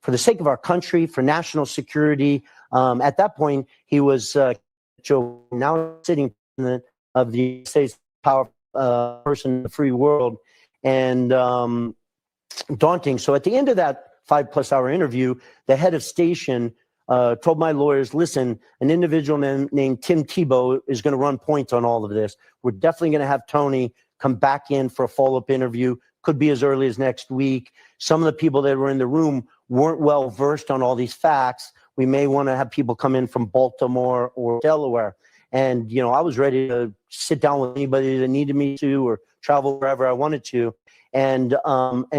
for the sake of our country, for national security. At that point, he was Joe, now sitting president of the United States, powerful person in the free world, and daunting. So at the end of that 5+ hour interview, the head of station told my lawyers, listen, an individual named Tim Tebow is going to run point on all of this. We're definitely going to have Tony come back in for a follow-up interview. Could be as early as next week. Some of the people that were in the room weren't well versed on all these facts. We may want to have people come in from Baltimore or Delaware. And, I was ready to sit down with anybody that needed me to, or travel wherever I wanted to. And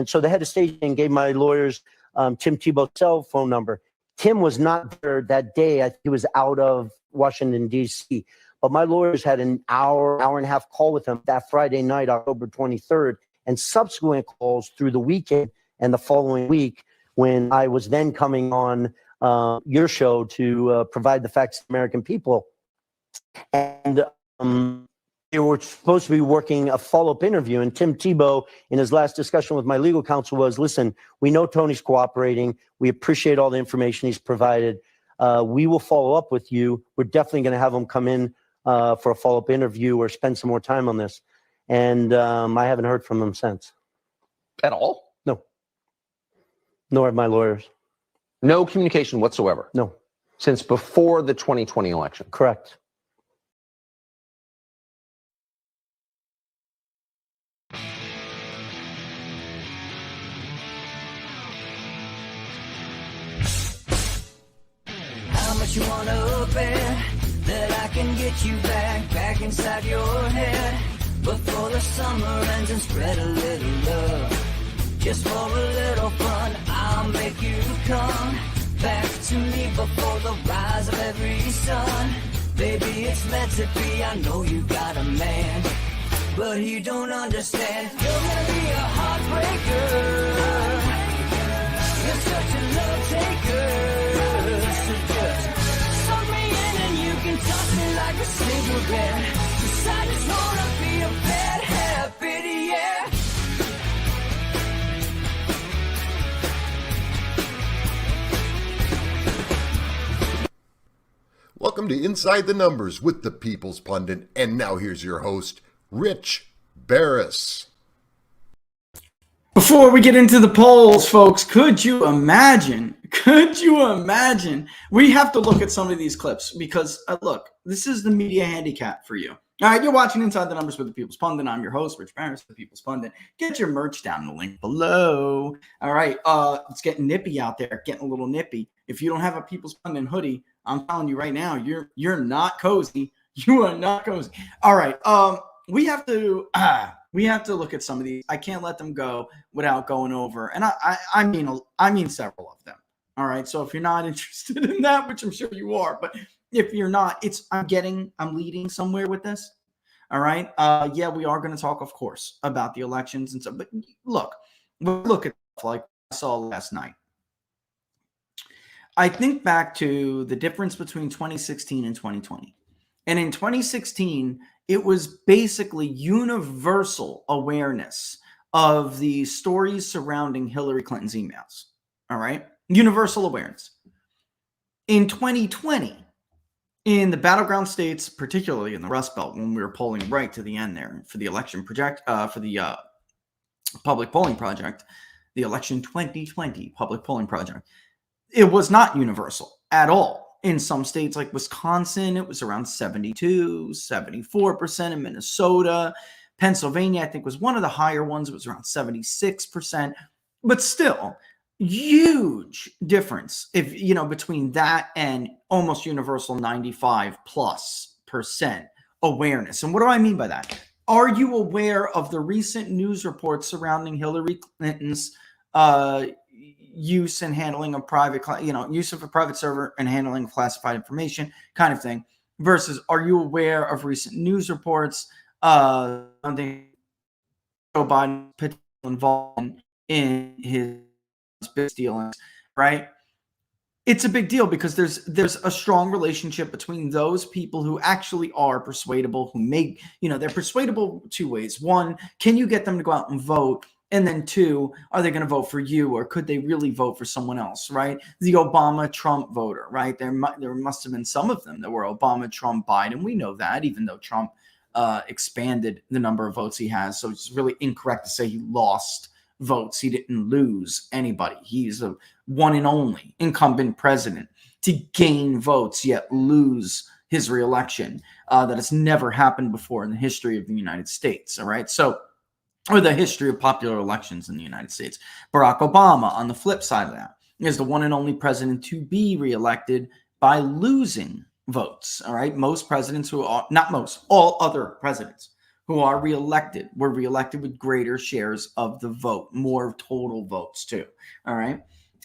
so the head of station gave my lawyers Tim Tebow's cell phone number. Tim was not there that day. I think he was out of Washington, D.C. But my lawyers had an hour and a half call with him that Friday night, October 23rd, and subsequent calls through the weekend and the following week, when I was then coming on your show to provide the facts to the American people. And they were supposed to be working a follow-up interview. And Tim Tebow, in his last discussion with my legal counsel, was, listen, we know Tony's cooperating. We appreciate all the information he's provided. We will follow up with you. We're definitely going to have him come in for a follow-up interview or spend some more time on this. And I haven't heard from him since. At all? No. Nor have my lawyers. No communication whatsoever? No. Since before the 2020 election? Correct. How much you wanna bet that I can get you back inside your head before the summer ends, and spread a little love just for a little fun? I'll make you come back to me before the rise of every sun. Baby, it's meant to be. I know you got a man, but he don't understand. You're gonna be a heartbreaker. You're such a love taker. So just suck me in and you can toss me like a cigarette. 'Cause I just wanna be a bad habit, yeah. Welcome to Inside the Numbers with the People's Pundit. And now here's your host, Rich Barris. Before we get into the polls, folks, could you imagine? We have to look at some of these clips because, look, this is the media handicap for you. All right, you're watching Inside the Numbers with the People's Pundit. I'm your host, Rich Barris, the People's Pundit. Get your merch down in the link below. All right, it's getting nippy out there, getting a little nippy. If you don't have a People's Pundit hoodie, I'm telling you right now, you're not cozy. You are not cozy. All right, we have to look at some of these. I can't let them go without going over, and I mean several of them. All right, so if you're not interested in that, which I'm sure you are, but if you're not, I'm leading somewhere with this. All right, yeah, we are going to talk, of course, about the elections and stuff. But look at stuff like I saw last night. I think back to the difference between 2016 and 2020. And in 2016, it was basically universal awareness of the stories surrounding Hillary Clinton's emails. All right? Universal awareness. In 2020, in the battleground states, particularly in the Rust Belt, when we were polling right to the end there for the election project, for the public polling project, the election 2020 public polling project, it was not universal at all. In some states like Wisconsin, it was around 72, 74%. In Minnesota, Pennsylvania, I think was one of the higher ones. It was around 76%. But still, huge difference between that and almost universal 95+% awareness. And what do I mean by that? Are you aware of the recent news reports surrounding Hillary Clinton's use and handling of use of a private server and handling of classified information kind of thing, versus are you aware of recent news reports on the Joe Biden potential involvement in his business dealings, right? It's a big deal because there's a strong relationship between those people who actually are persuadable, who make, they're persuadable two ways. One, can you get them to go out and vote? And then 2, are they going to vote for you, or could they really vote for someone else, right? The Obama-Trump voter, right? There must have been some of them that were Obama, Trump, Biden. We know that, even though Trump expanded the number of votes he has. So it's really incorrect to say he lost votes. He didn't lose anybody. He's a one and only incumbent president to gain votes, yet lose his reelection. That has never happened before in the history of the United States, all right? So, or the history of popular elections in the United States. Barack Obama, on the flip side of that, is the one and only president to be reelected by losing votes, all right? Most presidents who are, not most, all other presidents who are reelected were reelected with greater shares of the vote, more total votes too, all right?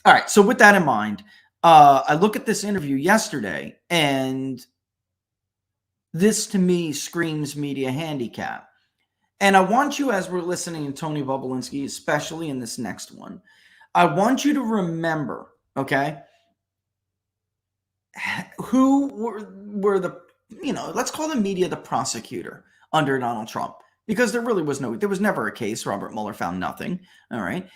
All right, so with that in mind, I look at this interview yesterday, and this to me screams media handicap. And I want you, as we're listening to Tony Bobulinski, especially in this next one, I want you to remember, okay, who were the, let's call the media the prosecutor under Donald Trump, because there was never a case. Robert Mueller found nothing. All right.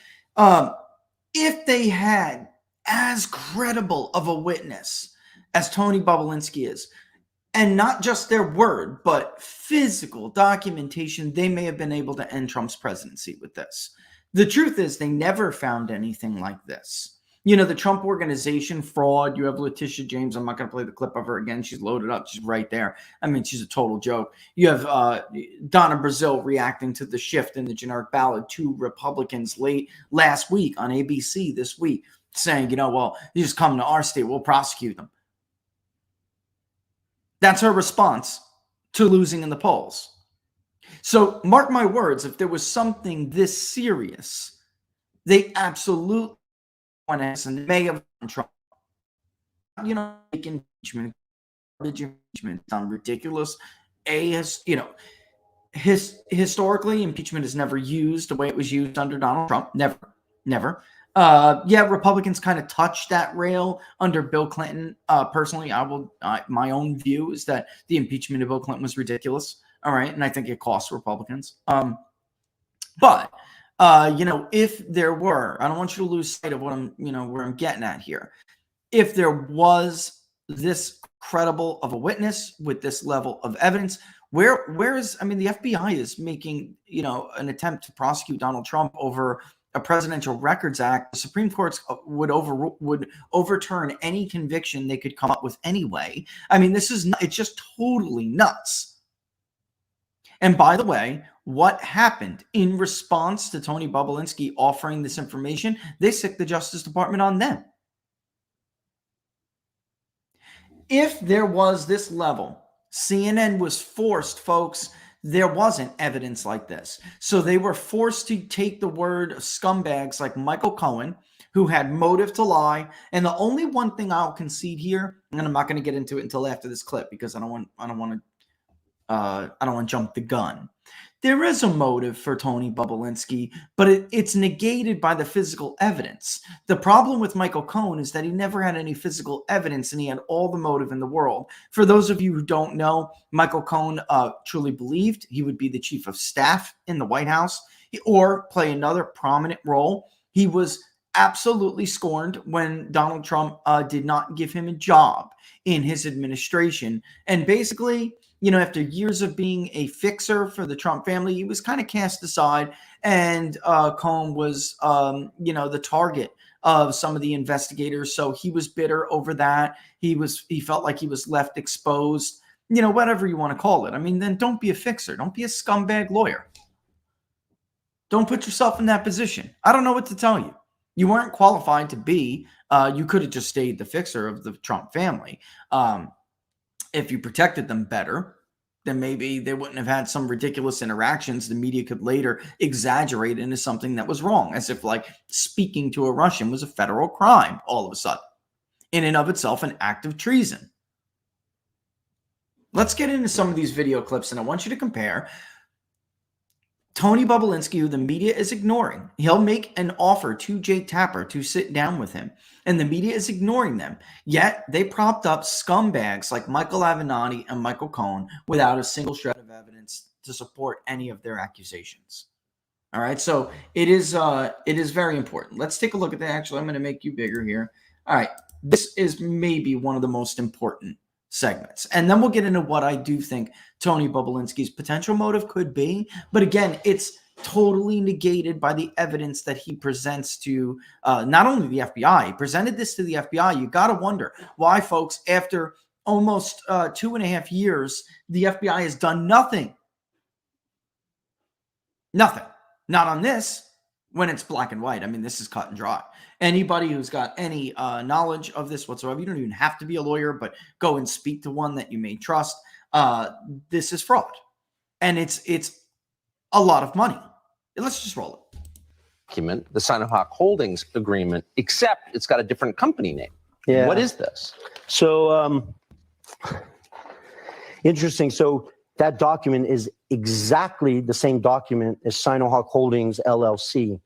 If they had as credible of a witness as Tony Bobulinski is, and not just their word, but physical documentation, they may have been able to end Trump's presidency with this. The truth is, they never found anything like this. The Trump Organization fraud, you have Letitia James. I'm not going to play the clip of her again. She's loaded up. She's right there. I mean, she's a total joke. You have Donna Brazile reacting to the shift in the generic ballot. 2 Republicans last week on ABC this week saying, well, you just come to our state, we'll prosecute them. That's her response to losing in the polls. So mark my words, if there was something this serious, they absolutely want to, and they may have Trump. Impeachment sound ridiculous. Historically, impeachment is never used the way it was used under Donald Trump. Never. Republicans kind of touched that rail under Bill Clinton. Personally, my own view is that the impeachment of Bill Clinton was ridiculous. All right. And I think it cost Republicans. But if there were, I don't want you to lose sight of what where I'm getting at here. If there was this credible of a witness with this level of evidence, where is, the FBI is making, an attempt to prosecute Donald Trump over a Presidential Records Act. The Supreme Court would overturn any conviction they could come up with anyway. It's just totally nuts. And by the way, what happened in response to Tony Bobulinski offering this information? They sicked the Justice Department on them. If there was this level, CNN was forced, folks. There wasn't evidence like this. So they were forced to take the word of scumbags like Michael Cohen, who had motive to lie. And the only one thing I'll concede here, and I'm not going to get into it until after this clip because I don't want to jump the gun. There is a motive for Tony Bobulinski, but it's negated by the physical evidence. The problem with Michael Cohen is that he never had any physical evidence, and he had all the motive in the world. For those of you who don't know, Michael Cohen truly believed he would be the chief of staff in the White House or play another prominent role. He was absolutely scorned when Donald Trump did not give him a job in his administration. And basically, after years of being a fixer for the Trump family, he was kind of cast aside, and Cohen was, the target of some of the investigators. So he was bitter over that. He felt like he was left exposed, whatever you want to call it. Then don't be a fixer. Don't be a scumbag lawyer. Don't put yourself in that position. I don't know what to tell you. You weren't qualified to be. You could have just stayed the fixer of the Trump family. If you protected them better, then maybe they wouldn't have had some ridiculous interactions the media could later exaggerate into something that was wrong, as if like speaking to a Russian was a federal crime all of a sudden, in and of itself an act of treason. Let's get into some of these video clips, and I want you to compare Tony Bobulinski, who the media is ignoring. He'll make an offer to Jake Tapper to sit down with him, and the media is ignoring them. Yet they propped up scumbags like Michael Avenatti and Michael Cohen without a single shred of evidence to support any of their accusations. All right. So it is very important. Let's take a look at that. Actually, I'm going to make you bigger here. All right. This is maybe one of the most important segments. And then we'll get into what I do think Tony Bobulinski's potential motive could be. But again, it's totally negated by the evidence that he presents to not only the FBI, he presented this to the FBI. You got to wonder why, folks, after almost 2.5 years, the FBI has done nothing. Nothing. Not on this, when it's black and white. I mean, this is cut and dry. Anybody who's got any knowledge of this whatsoever, you don't even have to be a lawyer, but go and speak to one that you may trust. This is fraud. And it's a lot of money. Let's just roll it. Document, the Sinohawk Holdings agreement, except it's got a different company name. Yeah. What is this? So interesting. So that document is exactly the same document as Sinohawk Holdings LLC.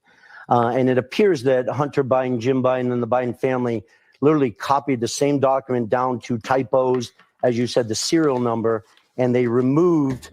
And it appears that Hunter Biden, Jim Biden, and the Biden family literally copied the same document down to typos, as you said, the serial number, and they removed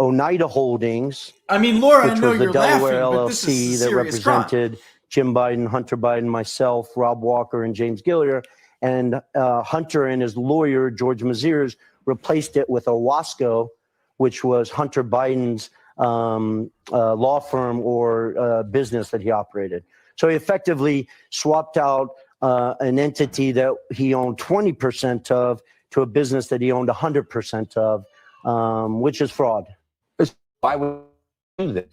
Oneida Holdings. I mean, Laura, I which know was the you're Delaware laughing, but this LLC is a that serious crime. represented Jim Biden, Hunter Biden, myself, Rob Walker, and James Gilliar. And Hunter and his lawyer, George Maziers, replaced it with Owasco, which was Hunter Biden's law firm or business that he operated. So he effectively swapped out an entity that he owned 20% of to a business that he owned 100% of, which is fraud. Why would you do that?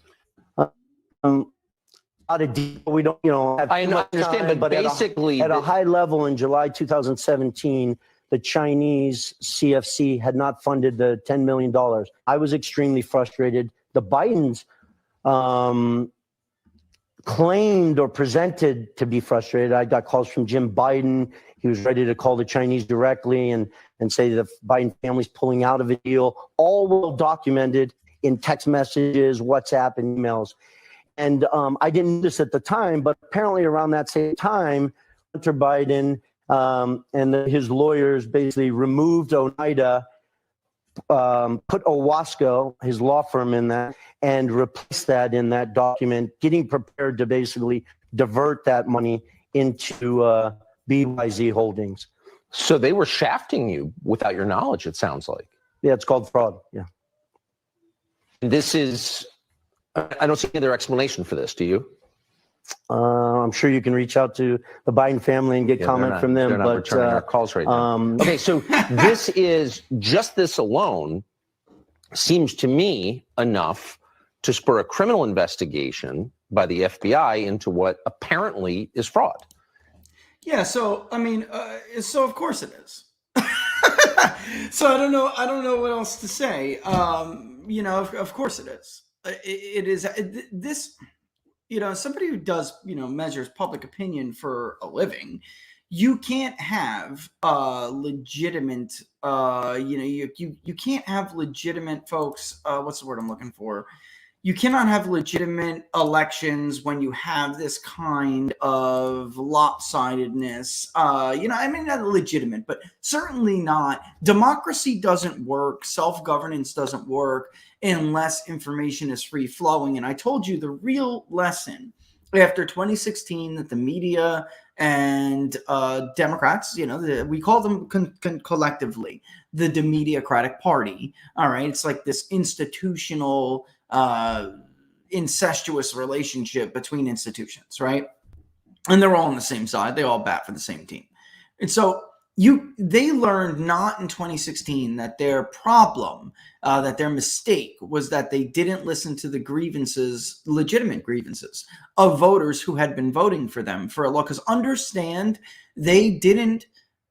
Out of detail, we don't, have I too much understand, time, but basically, at a high level in July 2017, the Chinese CFC had not funded the $10 million. I was extremely frustrated. The Bidens claimed or presented to be frustrated. I got calls from Jim Biden. He was ready to call the Chinese directly and say the Biden family's pulling out of a deal, all well documented in text messages, WhatsApp, and emails. And I didn't know this at the time, but apparently around that same time, Hunter Biden and his lawyers basically removed Oneida, put Owasco, his law firm, in that, and replaced that in that document, getting prepared to basically divert that money into BYZ Holdings. So they were shafting you without your knowledge, it sounds like. Yeah, it's called fraud. Yeah. This is, I don't see any other explanation for this, do you? I'm sure you can reach out to the Biden family and get comment from them. They're not but returning our calls right now. Okay, so this alone seems to me enough to spur a criminal investigation by the FBI into what apparently is fraud. Yeah. So, I mean, so of course it is. So I don't know what else to say. Of course it is. It is this. Somebody who does, measures public opinion for a living, you can't have legitimate, you can't have legitimate folks. What's the word I'm looking for? You cannot have legitimate elections when you have this kind of lopsidedness. Not legitimate, but certainly not. Democracy doesn't work. Self-governance doesn't work unless information is free flowing. And I told you the real lesson after 2016 that the media and Democrats, we call them collectively the Demediacratic Party. All right. It's like this institutional incestuous relationship between institutions, right? And they're all on the same side. They all bat for the same team. And so they learned not in 2016 that their problem, that their mistake was that they didn't listen to the legitimate grievances of voters who had been voting for them for a law. Because understand, they didn't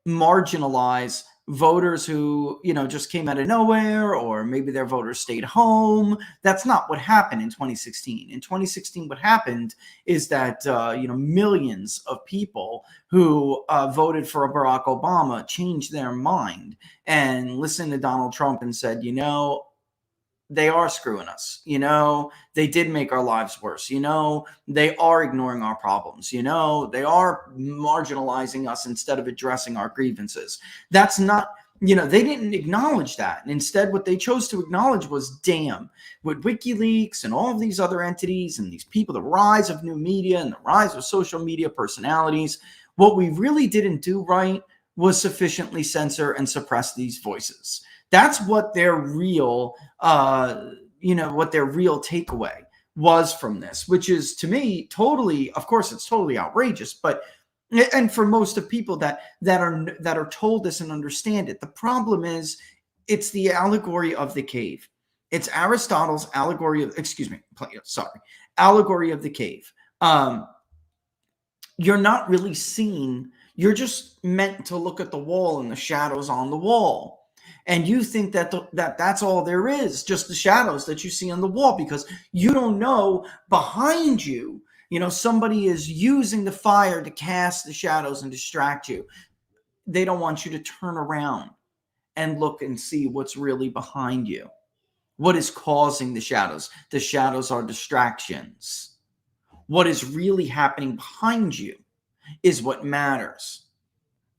marginalize voters who, just came out of nowhere, or maybe their voters stayed home. That's not what happened in 2016. In 2016, what happened is that, millions of people who voted for Barack Obama changed their mind and listened to Donald Trump and said, they are screwing us. They did make our lives worse. They are ignoring our problems. They are marginalizing us instead of addressing our grievances. That's not they didn't acknowledge that. And instead, what they chose to acknowledge was, damn, with WikiLeaks and all of these other entities and these people, the rise of new media and the rise of social media personalities, what we really didn't do right was sufficiently censor and suppress these voices. That's what their real, what their real takeaway was from this, which is, to me, totally, of course, it's totally outrageous, but and for most of people that are told this and understand it, the problem is it's the allegory of the cave. It's Aristotle's allegory of, allegory of the cave. You're not really seeing, you're just meant to look at the wall and the shadows on the wall. And you think that that's all there is, just the shadows that you see on the wall, because you don't know behind you, somebody is using the fire to cast the shadows and distract you. They don't want you to turn around and look and see what's really behind you. What is causing the shadows? The shadows are distractions. What is really happening behind you is what matters.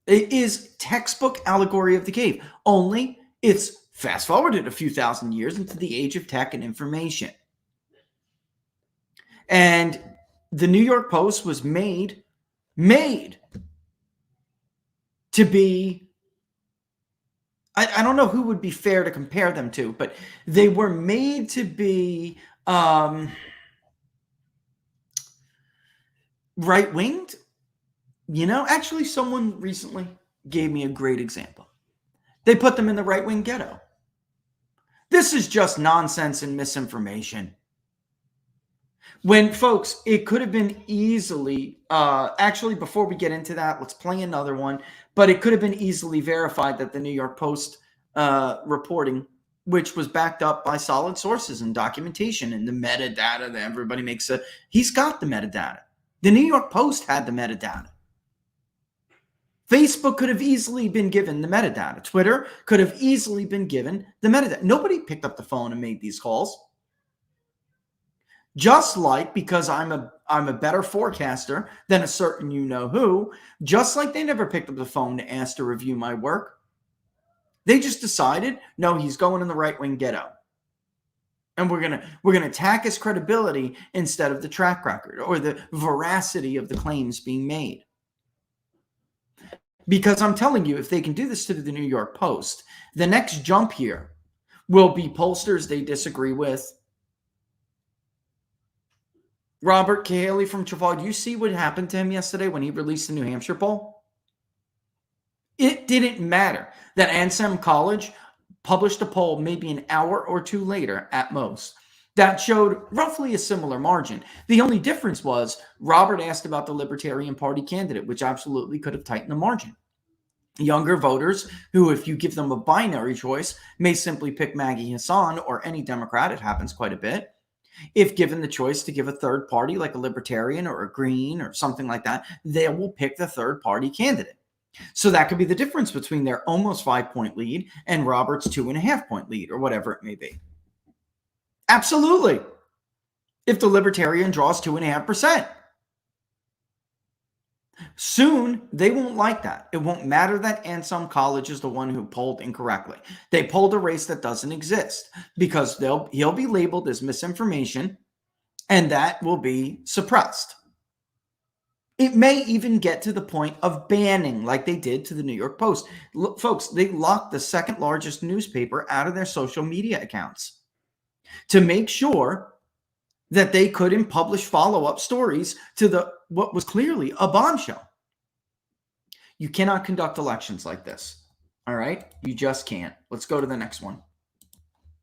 It is textbook allegory of the cave, only it's fast forwarded a few thousand years into the age of tech and information. And the New York Post was made to be, I don't know who would be fair to compare them to, but they were made to be right-winged. Actually, someone recently gave me a great example. They put them in the right-wing ghetto. This is just nonsense and misinformation. When, folks, it could have been easily, actually, before we get into that, let's play another one, but it could have been easily verified that the New York Post reporting, which was backed up by solid sources and documentation and the metadata that everybody makes, he's got the metadata. The New York Post had the metadata. Facebook could have easily been given the metadata. Twitter could have easily been given the metadata. Nobody picked up the phone and made these calls. Just like, because I'm a better forecaster than a certain you-know-who, just like they never picked up the phone to ask to review my work. They just decided, no, he's going in the right-wing ghetto. And we're gonna attack his credibility instead of the track record or the veracity of the claims being made. Because I'm telling you, if they can do this to the New York Post, the next jump here will be pollsters they disagree with. Robert Cahaley from Trafalgar, you see what happened to him yesterday when he released the New Hampshire poll? It didn't matter that Anselm College published a poll maybe an hour or two later at most that showed roughly a similar margin. The only difference was Robert asked about the Libertarian Party candidate, which absolutely could have tightened the margin. Younger voters who, if you give them a binary choice, may simply pick Maggie Hassan or any Democrat. It happens quite a bit. If given the choice to give a third party like a Libertarian or a Green or something like that, they will pick the third party candidate. So that could be the difference between their almost 5-point lead and Robert's 2.5-point lead or whatever it may be. Absolutely. If the Libertarian draws 2.5%. Soon, they won't like that. It won't matter that Anselm College is the one who polled incorrectly. They polled a race that doesn't exist because he'll be labeled as misinformation, and that will be suppressed. It may even get to the point of banning, like they did to the New York Post. Look, folks, they locked the second largest newspaper out of their social media accounts to make sure that they couldn't publish follow-up stories to what was clearly a bombshell. You cannot conduct elections like this. All right? You just can't. Let's go to the next one.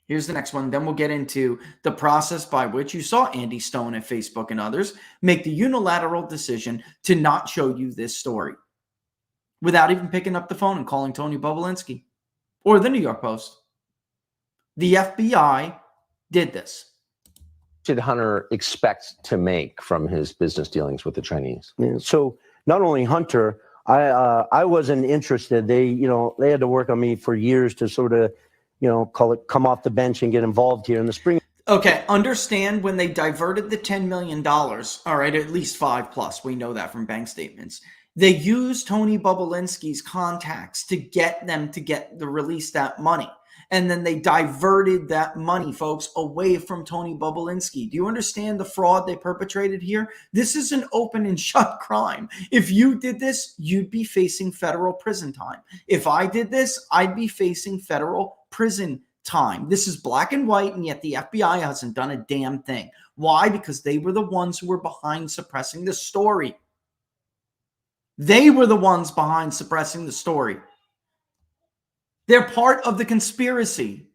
Here's the next one. Then we'll get into the process by which you saw Andy Stone at Facebook and others make the unilateral decision to not show you this story without even picking up the phone and calling Tony Bobulinski or the New York Post. The FBI did this. Did Hunter expect to make from his business dealings with the Chinese? Yeah, so not only Hunter, I wasn't interested. They had to work on me for years to sort of, come off the bench and get involved here in the spring. Okay, understand when they diverted the $10 million, all right, at least 5+, we know that from bank statements. They used Tony Bobulinski's contacts to get them to release that money. And then they diverted that money, folks, away from Tony Bobulinski. Do you understand the fraud they perpetrated here? This is an open and shut crime. If you did this, you'd be facing federal prison time. If I did this, I'd be facing federal prison time. This is black and white, and yet the FBI hasn't done a damn thing. Why? Because they were the ones who were behind suppressing the story. They were the ones behind suppressing the story. They're part of the conspiracy.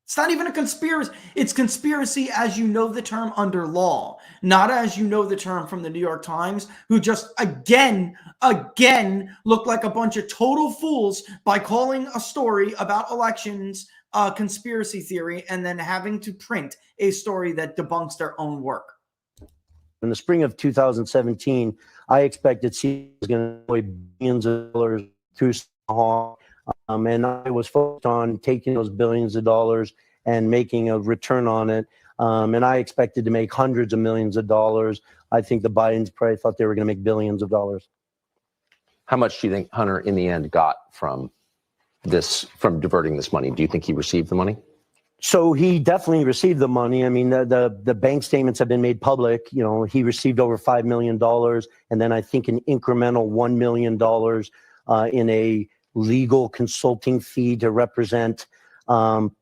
It's not even a conspiracy. It's conspiracy as you know the term under law, not as you know the term from the New York Times, who just again look like a bunch of total fools by calling a story about elections conspiracy theory and then having to print a story that debunks their own work. In the spring of 2017, I expected CIA was going to deploy billions of dollars through Hall, and I was focused on taking those billions of dollars and making a return on it. And I expected to make hundreds of millions of dollars. I think the Bidens probably thought they were going to make billions of dollars. How much do you think Hunter, in the end, got from diverting this money? Do you think he received the money? So he definitely received the money. I mean, the bank statements have been made public. You know, he received over $5 million, and then I think an incremental $1 million in a legal consulting fee to represent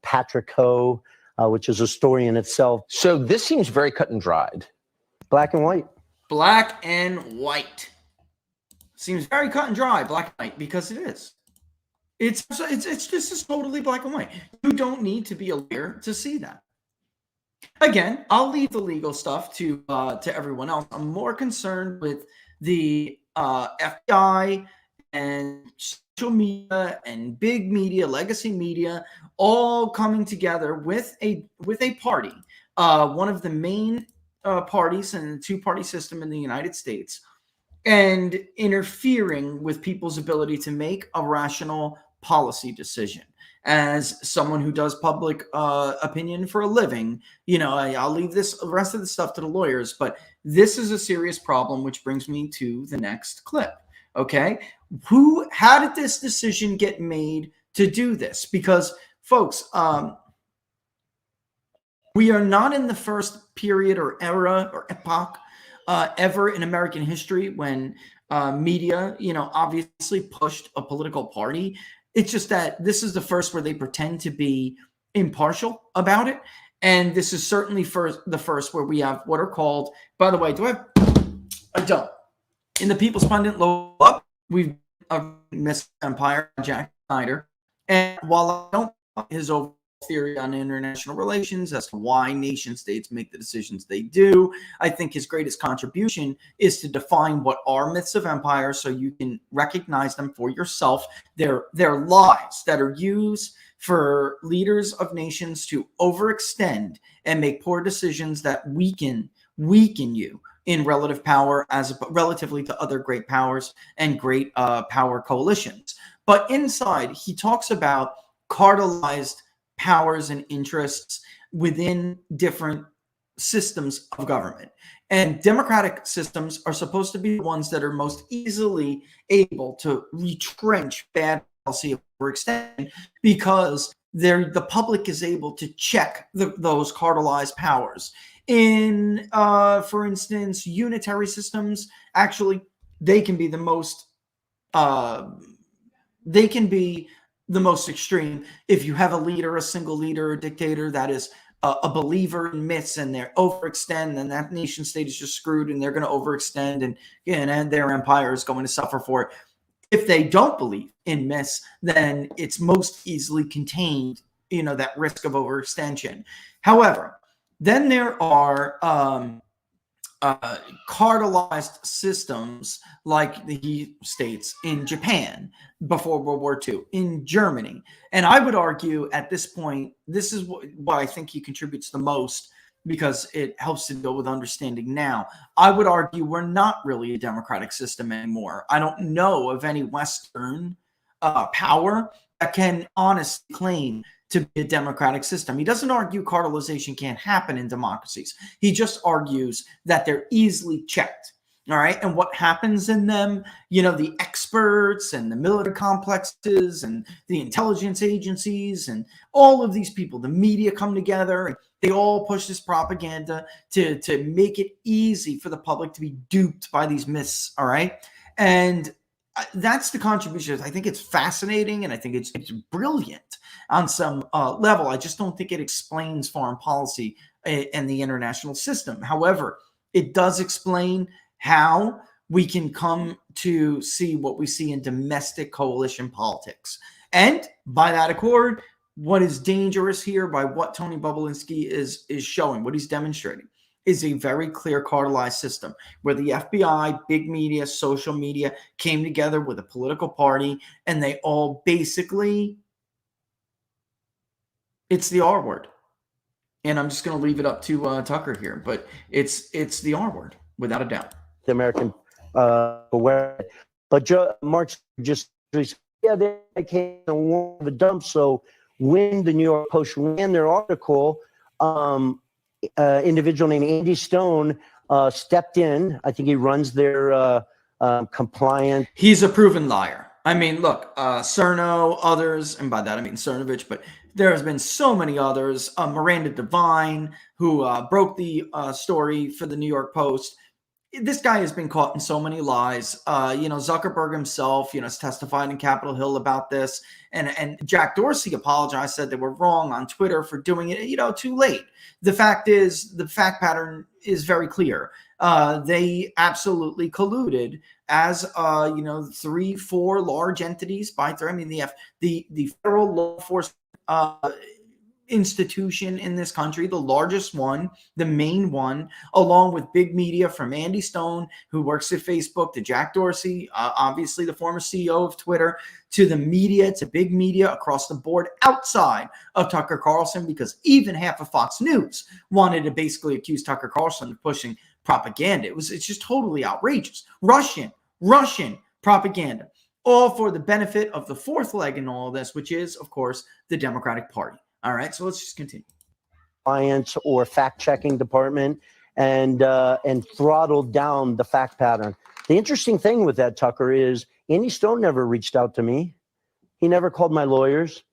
Patrick Ho, which is a story in itself. So this seems very cut and dried. Black and white. Black and white. Seems very cut and dry, black and white, because it is. It's just as totally black and white. You don't need to be a lawyer to see that. Again, I'll leave the legal stuff to everyone else. I'm more concerned with the FBI and social media and big media, legacy media, all coming together with a party, one of the main parties in the two-party system in the United States, and interfering with people's ability to make a rational policy decision. As someone who does public opinion for a living, you know, I'll leave the rest of the stuff to the lawyers, but this is a serious problem, which brings me to the next clip. Okay, how did this decision get made to do this? Because, folks, we are not in the first period or era or epoch ever in American history when media, you know, obviously pushed a political party. It's just that this is the first where they pretend to be impartial about it. And this is certainly the first where we have what are called, by the way, I don't. In the People's Pundit low up, we've Miss Empire, Jack Snyder. And while I don't like his overall theory on international relations as to why nation states make the decisions they do, I think his greatest contribution is to define what are myths of empire so you can recognize them for yourself. They're lies that are used for leaders of nations to overextend and make poor decisions that weaken you in relative power as relatively to other great powers and great power coalitions. But inside, he talks about cartelized powers and interests within different systems of government. And democratic systems are supposed to be the ones that are most easily able to retrench bad policy overextension because the public is able to check those cartelized powers. In, for instance, unitary systems, actually, they can be the most extreme if you have a leader, a single leader, a dictator that is a believer in myths and they overextend, then that nation state is just screwed and they're going to overextend and their empire is going to suffer for it. If they don't believe in myths, then it's most easily contained, you know, that risk of overextension. However, then there are cartelized systems like he states in Japan before World War II, in Germany. And I would argue at this point, this is what I think he contributes the most because it helps to deal with understanding now. I would argue we're not really a democratic system anymore. I don't know of any Western power that can honestly claim to be a democratic system. He doesn't argue cartelization can't happen in democracies. He just argues that they're easily checked. All right. And what happens in them, you know, the experts and the military complexes and the intelligence agencies and all of these people, the media come together and they all push this propaganda to make it easy for the public to be duped by these myths. All right. And that's the contribution. I think it's fascinating and I think it's brilliant on some level. I just don't think it explains foreign policy and the international system. However, it does explain how we can come to see what we see in domestic coalition politics. And by that accord, what is dangerous here by what Tony Bobulinski is showing, what he's demonstrating, is a very clear cartelized system where the FBI, big media, social media came together with a political party and they all basically, it's the R word. And I'm just going to leave it up to Tucker here, but it's the R word without a doubt. The American aware, but Mark just they came and warned the dump. So when the New York Post ran their article, individual named Andy Stone stepped in. I think he runs their compliance. He's a proven liar. I mean, look, Cerno, others, and by that I mean Cernovich, but there has been so many others. Miranda Devine, who broke the story for the New York Post. This guy has been caught in so many lies. You know, Zuckerberg himself, you know, has testified in Capitol Hill about this. And Jack Dorsey apologized, said they were wrong on Twitter for doing it, you know, too late. The fact is, the fact pattern is very clear. They absolutely colluded as, you know, 3-4 large entities by, I mean, the federal law enforcement institution in this country, the largest one, the main one, along with big media from Andy Stone, who works at Facebook, to Jack Dorsey, obviously the former CEO of Twitter, to the media, to big media across the board outside of Tucker Carlson, because even half of Fox News wanted to basically accuse Tucker Carlson of pushing propaganda. It's just totally outrageous. Russian propaganda, all for the benefit of the fourth leg in all of this, which is, of course, the Democratic Party. All right, so let's just continue. Science or fact-checking department and throttled down the fact pattern. The interesting thing with that, Tucker, is Andy Stone never reached out to me. He never called my lawyers.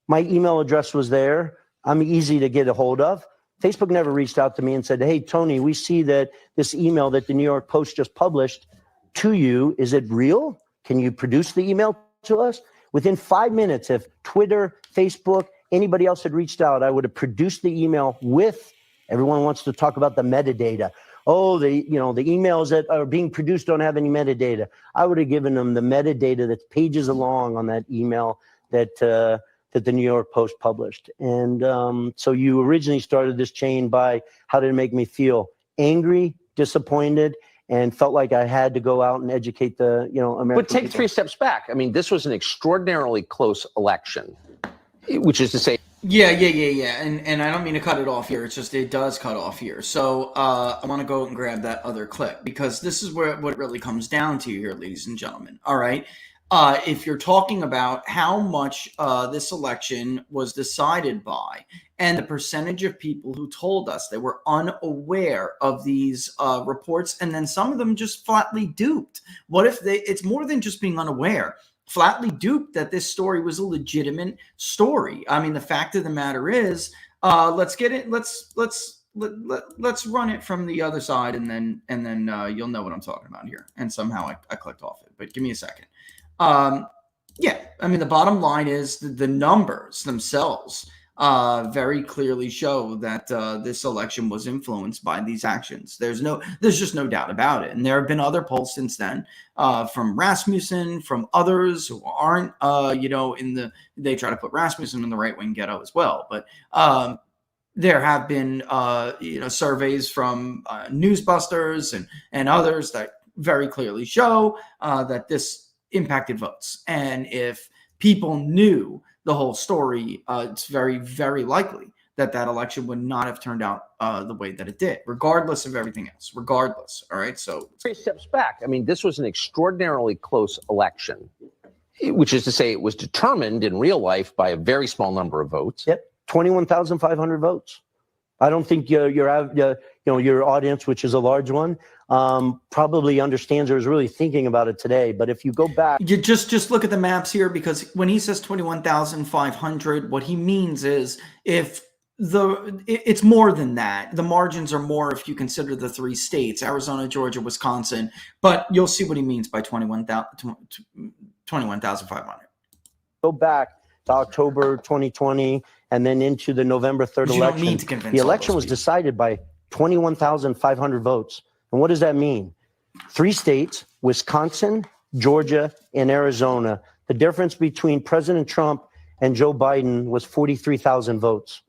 My email address was there. I'm easy to get a hold of. Facebook never reached out to me and said, hey, Tony, we see that this email that the New York Post just published to you, is it real? Can you produce the email to us? Within 5 minutes, if Twitter, Facebook, anybody else had reached out, I would have produced the email with, everyone wants to talk about the metadata. Oh, the emails that are being produced don't have any metadata. I would have given them the metadata that's pages along on that email that the New York Post published. And so you originally started this chain by, how did it make me feel? Angry, disappointed, and felt like I had to go out and educate the, American But take people. 3 steps back. I mean, this was an extraordinarily close election, which is to say, Yeah. And I don't mean to cut it off here. It's just, it does cut off here. So I want to go and grab that other clip, because this is what it really comes down to here, ladies and gentlemen. All right. If you're talking about how much this election was decided by, and the percentage of people who told us they were unaware of these reports, and then some of them just flatly duped. What if it's more than just being unaware? Flatly duped that this story was a legitimate story. I mean, the fact of the matter is, let's get it. Let's run it from the other side, and then you'll know what I'm talking about here. And somehow I clicked off it, but give me a second. Yeah, I mean, the bottom line is the numbers themselves very clearly show that this election was influenced by these actions. There's just no doubt about it. And there have been other polls since then, from Rasmussen, from others who aren't, they try to put Rasmussen in the right-wing ghetto as well. But there have been, surveys from Newsbusters and others that very clearly show that this impacted votes. And if people knew the whole story, it's very, very likely that election would not have turned out the way that it did, regardless of everything else. Regardless. All right. So 3 steps back. I mean, this was an extraordinarily close election, which is to say it was determined in real life by a very small number of votes. Yep, 21,500 votes. I don't think your audience, which is a large one, probably understands or is really thinking about it today. But if you go back, you just look at the maps here, because when he says 21,500, what he means is it's more than that. The margins are more if you consider the 3 states, Arizona, Georgia, Wisconsin. But you'll see what he means by 21,500. go back to October 2020 and then into the November 3rd You don't election, need to convince the all election those was people. decided by 21,500 votes. And what does that mean? 3 states, Wisconsin, Georgia, and Arizona. The difference between President Trump and Joe Biden was 43,000 votes.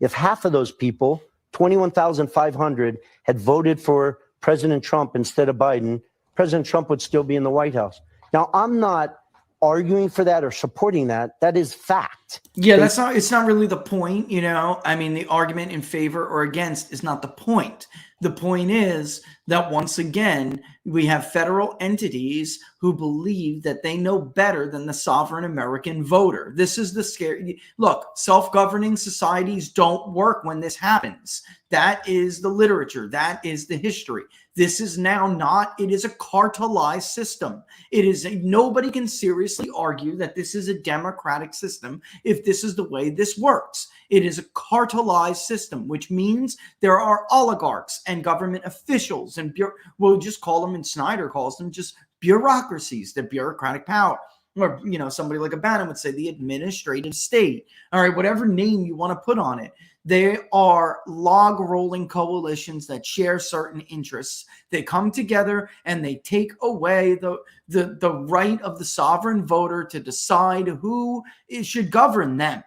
If half of those people, 21,500, had voted for President Trump instead of Biden, President Trump would still be in the White House. Now, I'm not arguing for that or supporting that. That is fact. Yeah, it's not really the point, I mean, the argument in favor or against is not the point. The point is that once again, we have federal entities who believe that they know better than the sovereign American voter. This is the scary look. Self-governing societies don't work when this happens. That is the literature. That is the history. This is now it is a cartelized system. Nobody can seriously argue that this is a democratic system if this is the way this works. It is a cartelized system, which means there are oligarchs and government officials, and we'll just call them, and Snyder calls them, just bureaucracies, the bureaucratic power. Or, somebody like Bannon would say the administrative state. All right, whatever name you want to put on it. They are log rolling coalitions that share certain interests. They come together and they take away the right of the sovereign voter to decide who should govern them.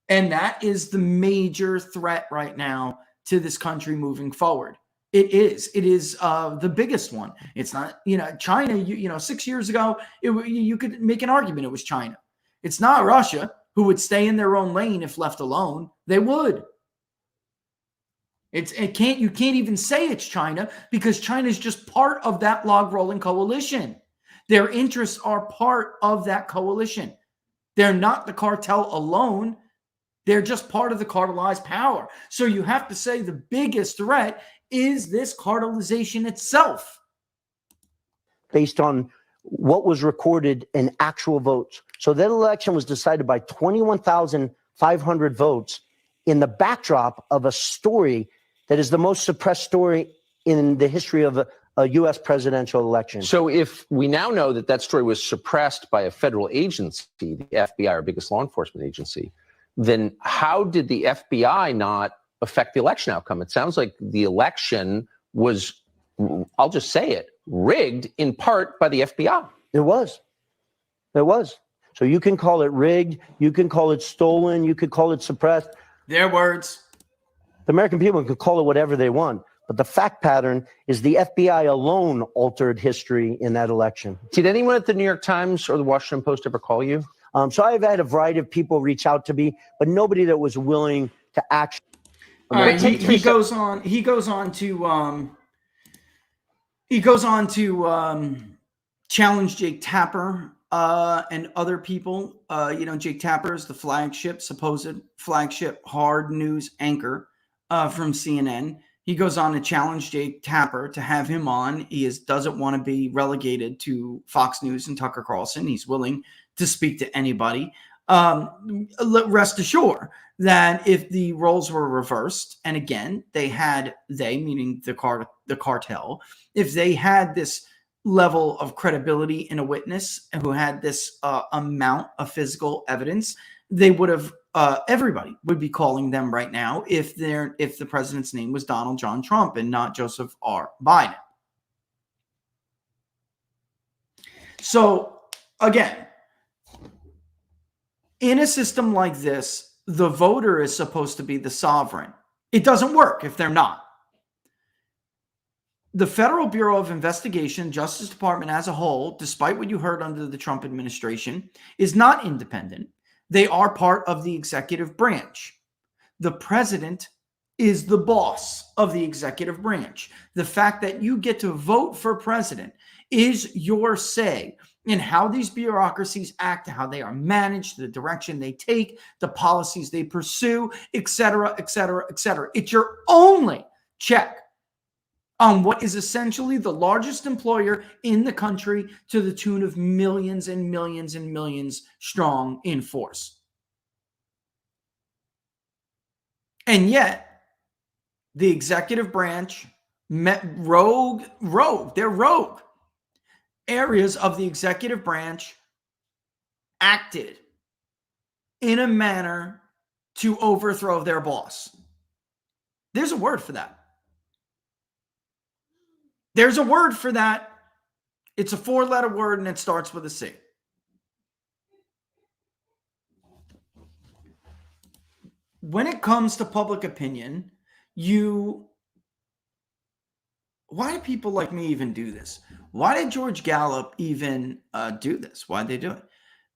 And that is the major threat right now to this country moving forward. It is the biggest one. It's not, China, 6 years ago, you could make an argument it was China. It's not Russia, who would stay in their own lane if left alone. They would. You can't even say it's China, because China is just part of that log rolling coalition. Their interests are part of that coalition. They're not the cartel alone. They're just part of the cartelized power. So you have to say the biggest threat is this cartelization itself. Based on what was recorded in actual votes. So that election was decided by 21,500 votes in the backdrop of a story that is the most suppressed story in the history of a U.S. presidential election. So if we now know that story was suppressed by a federal agency, the FBI, our biggest law enforcement agency, then how did the FBI not affect the election outcome? It sounds like the election was, I'll just say it, rigged in part by the FBI. It was. So you can call it rigged, you can call it stolen, you could call it suppressed. Their words. The American people can call it whatever they want. But the fact pattern is the FBI alone altered history in that election. Did anyone at the New York Times or the Washington Post ever call you? So I've had a variety of people reach out to me, but nobody that was willing to actually. All right, he goes on to challenge Jake Tapper and other people. Jake Tapper is the supposed flagship hard news anchor from CNN. He goes on to challenge Jake Tapper to have him on. He doesn't want to be relegated to Fox News and Tucker Carlson. He's willing to speak to anybody. Rest assured that if the roles were reversed, and again, meaning the cartel, if they had this level of credibility in a witness who had this amount of physical evidence, they would have, everybody would be calling them right now if the president's name was Donald John Trump and not Joseph R. Biden. So again, in a system like this, the voter is supposed to be the sovereign. It doesn't work if they're not. The Federal Bureau of Investigation, Justice Department as a whole, despite what you heard under the Trump administration, is not independent. They are part of the executive branch. The president is the boss of the executive branch. The fact that you get to vote for president is your say in how these bureaucracies act, how they are managed, the direction they take, the policies they pursue, et cetera, et cetera, et cetera. It's your only check on what is essentially the largest employer in the country to the tune of millions and millions and millions strong in force. And yet, the executive branch they're rogue. Areas of the executive branch acted in a manner to overthrow their boss. There's a word for that. There's a word for that. It's a 4-letter word and it starts with a C. When it comes to public opinion, why do people like me even do this? Why did George Gallup even do this? Why did they do it?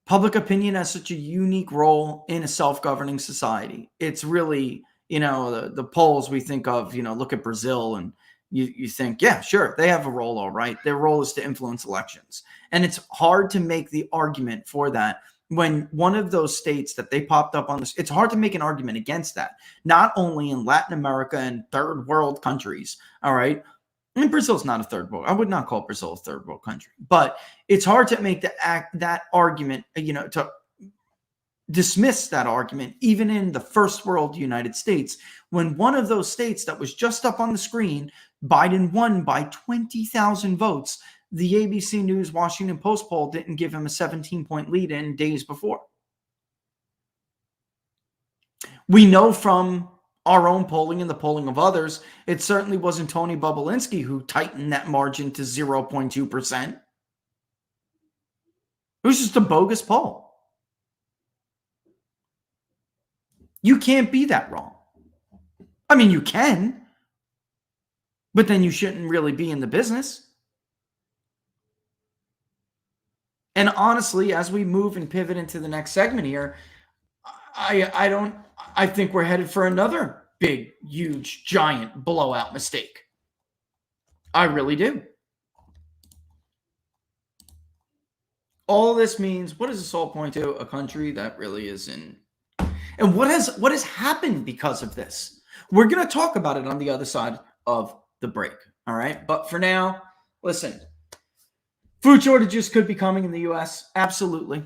Public opinion has such a unique role in a self-governing society. It's really, the polls we think of, look at Brazil and you think, yeah, sure, they have a role, all right. Their role is to influence elections. And it's hard to make the argument for that when one of those states that they popped up on this, it's hard to make an argument against that, not only in Latin America and third world countries, all right. And Brazil's not a third world. I would not call Brazil a third world country, but it's hard to make that argument, to dismiss that argument, even in the first world United States, when one of those states that was just up on the screen, Biden won by 20,000 votes. The ABC News Washington Post poll didn't give him a 17-point lead in days before. We know from our own polling and the polling of others, it certainly wasn't Tony Bobulinski who tightened that margin to 0.2%. It was just a bogus poll. You can't be that wrong. I mean, you can, but then you shouldn't really be in the business. And honestly, as we move and pivot into the next segment here, I think we're headed for another big, huge, giant blowout mistake. I really do. All this means, what does this all point to? A country that really is in. And what has happened because of this? We're going to talk about it on the other side of the break. All right. But for now, listen, food shortages could be coming in the U.S. Absolutely.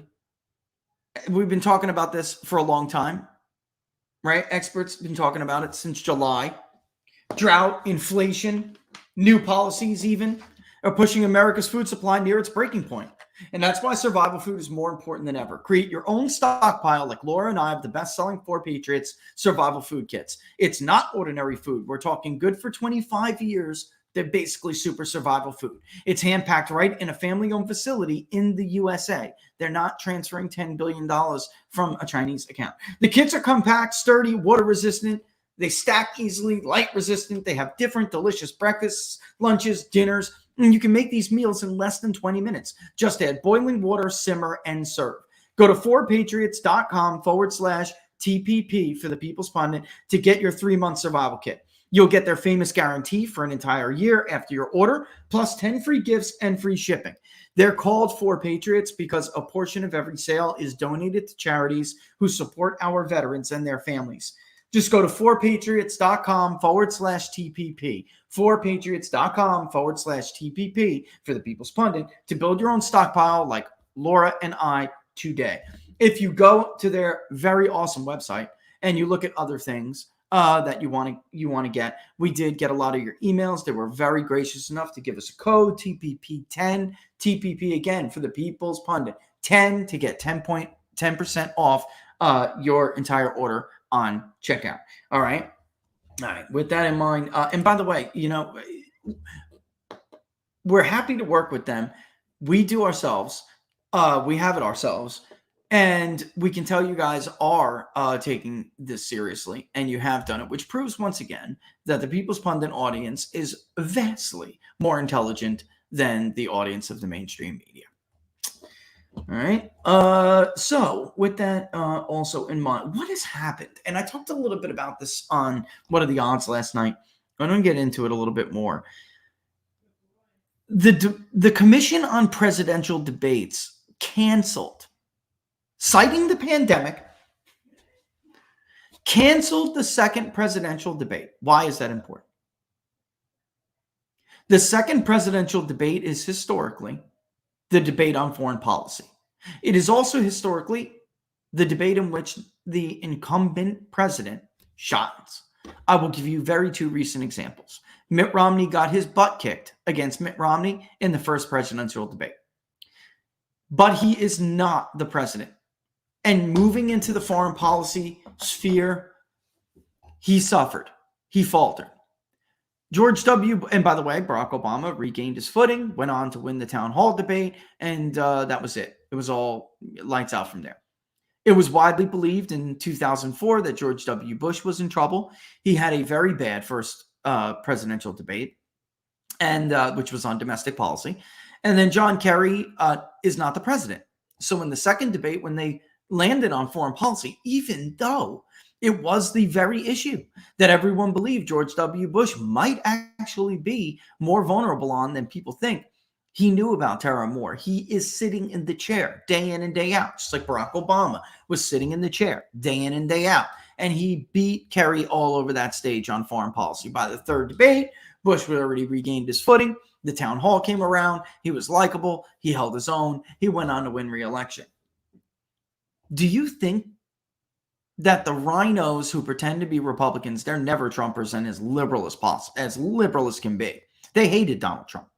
We've been talking about this for a long time, right? Experts have been talking about it since July. Drought, inflation, new policies even are pushing America's food supply near its breaking point. And that's why survival food is more important than ever. Create your own stockpile like Laura and I have the best-selling 4 Patriots survival food kits. It's not ordinary food. We're talking good for 25 years. They're basically super survival food. It's hand-packed right in a family-owned facility in the USA. They're not transferring $10 billion from a Chinese account. The kits are compact, sturdy, water-resistant. They stack easily, light-resistant. They have different delicious breakfasts, lunches, dinners. And you can make these meals in less than 20 minutes. Just add boiling water, simmer, and serve. Go to 4patriots.com/TPP for the People's Pundit to get your 3-month survival kit. You'll get their famous guarantee for an entire year after your order, plus 10 free gifts and free shipping. They're called 4 Patriots because a portion of every sale is donated to charities who support our veterans and their families. Just go to 4patriots.com/TPP. 4patriots.com/TPP for the People's Pundit to build your own stockpile like Laura and I today. If you go to their very awesome website and you look at other things that you want to get, we did get a lot of your emails. They were very gracious enough to give us a code, TPP10. TPP again for the People's Pundit. 10 to get 10% off your entire order on checkout. All right. With that in mind, and by the way, we're happy to work with them. We do ourselves. We have it ourselves. And we can tell you guys are taking this seriously, and you have done it, which proves once again that the People's Pundit audience is vastly more intelligent than the audience of the mainstream media. All right. So with that also in mind, what has happened? And I talked a little bit about this on What Are the Odds last night. I'm going to get into it a little bit more. The Commission on Presidential Debates canceled, citing the pandemic, canceled the second presidential debate. Why is that important? The second presidential debate is historically the debate on foreign policy. It is also historically the debate in which the incumbent president shines. I will give you two recent examples. Mitt Romney got his butt kicked against Mitt Romney in the first presidential debate. But he is not the president. And moving into the foreign policy sphere, he suffered. He faltered. George W. And by the way, Barack Obama regained his footing, went on to win the town hall debate, and that was it. It was all lights out from there. It was widely believed in 2004 that George W. Bush was in trouble. He had a very bad first presidential debate, and which was on domestic policy. And then John Kerry is not the president. So in the second debate, when they landed on foreign policy, even though it was the very issue that everyone believed George W. Bush might actually be more vulnerable on than people think, he knew about terror more. He is sitting in the chair day in and day out, just like Barack Obama was sitting in the chair day in and day out. And he beat Kerry all over that stage on foreign policy. By the third debate, Bush had already regained his footing. The town hall came around. He was likable. He held his own. He went on to win re-election. Do you think that the rhinos who pretend to be Republicans, they're never Trumpers and as liberal as possible, as liberal as can be? They hated Donald Trump,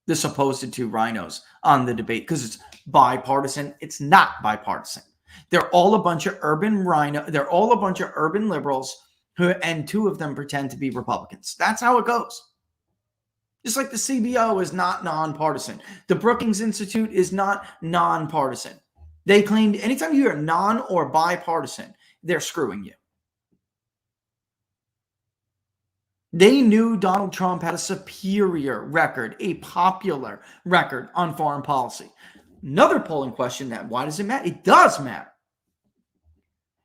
the supposed two rhinos on the debate, because it's bipartisan. It's not bipartisan. They're all a bunch of urban They're all a bunch of urban liberals and two of them pretend to be Republicans. That's how it goes. Just like the CBO is not nonpartisan. The Brookings Institute is not nonpartisan. They claimed anytime you are non or bipartisan, they're screwing you. They knew Donald Trump had a superior record, a popular record on foreign policy. Another polling question that, why does it matter? It does matter.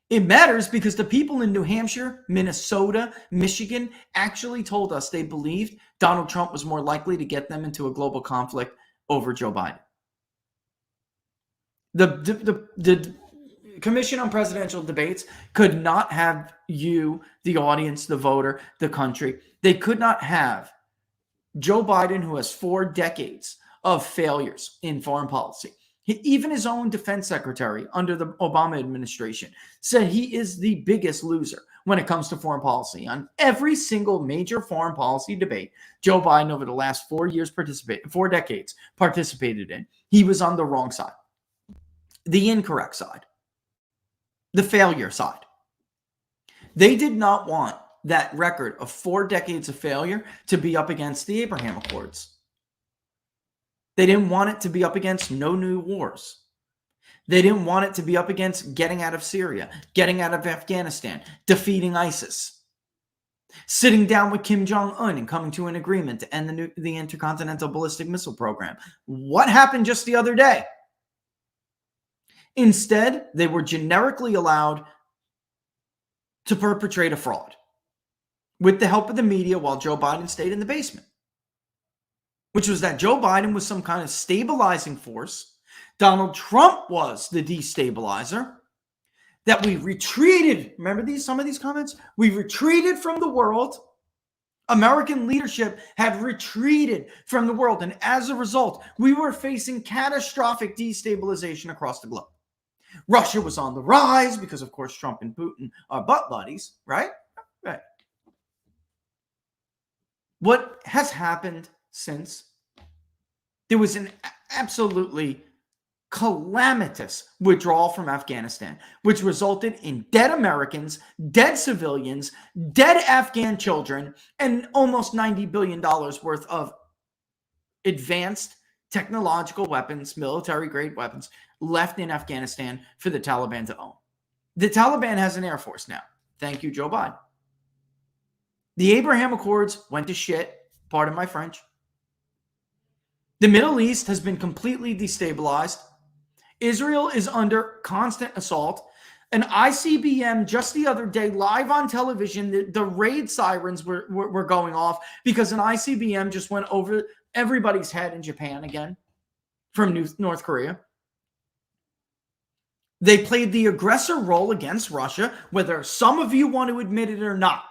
It matters because the people in New Hampshire, Minnesota, Michigan actually told us they believed Donald Trump was more likely to get them into a global conflict over Joe Biden. The Commission on Presidential Debates could not have you, the audience, the voter, the country. They could not have Joe Biden, who has 4 decades of failures in foreign policy. Even his own defense secretary under the Obama administration said he is the biggest loser when it comes to foreign policy. On every single major foreign policy debate Joe Biden over the last 4 decades participated in, he was on the wrong side, the incorrect side, the failure side. They did not want that record of 4 decades of failure to be up against the Abraham Accords. They didn't want it to be up against no new wars. They didn't want it to be up against getting out of Syria, getting out of Afghanistan, defeating ISIS, sitting down with Kim Jong-un and coming to an agreement to end the intercontinental ballistic missile program. What happened just the other day? Instead, they were generically allowed to perpetrate a fraud with the help of the media while Joe Biden stayed in the basement, which was that Joe Biden was some kind of stabilizing force. Donald Trump was the destabilizer, that we retreated. Remember some of these comments? We retreated from the world. American leadership had retreated from the world. And as a result, we were facing catastrophic destabilization across the globe. Russia was on the rise because, of course, Trump and Putin are butt buddies, right? Right. What has happened since? There was an absolutely calamitous withdrawal from Afghanistan, which resulted in dead Americans, dead civilians, dead Afghan children, and almost $90 billion worth of advanced technological weapons, military-grade weapons, left in Afghanistan for the Taliban to own. The Taliban has an air force now. Thank you, Joe Biden. The Abraham Accords went to shit. Pardon my French. The Middle East has been completely destabilized. Israel is under constant assault. An ICBM just the other day, live on television, the raid sirens were going off because an ICBM just went over everybody's head in Japan again from North Korea. They played the aggressor role against Russia, whether some of you want to admit it or not.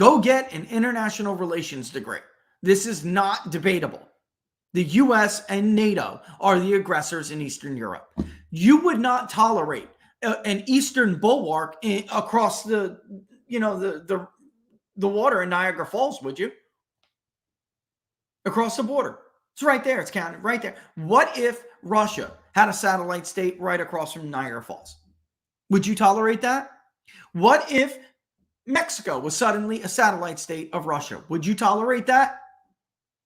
Go get an international relations degree. This is not debatable. The US and NATO are the aggressors in Eastern Europe. You would not tolerate an Eastern bulwark across the water in Niagara Falls, would you? Across the border. It's right there. It's counted right there. What if Russia had a satellite state right across from Niagara Falls? Would you tolerate that? What if Mexico was suddenly a satellite state of Russia? Would you tolerate that?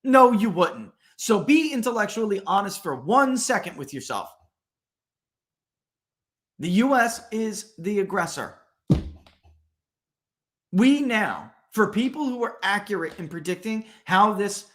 No, you wouldn't. So be intellectually honest for 1 second with yourself. The U.S. is the aggressor. We now, for people who are accurate in predicting how this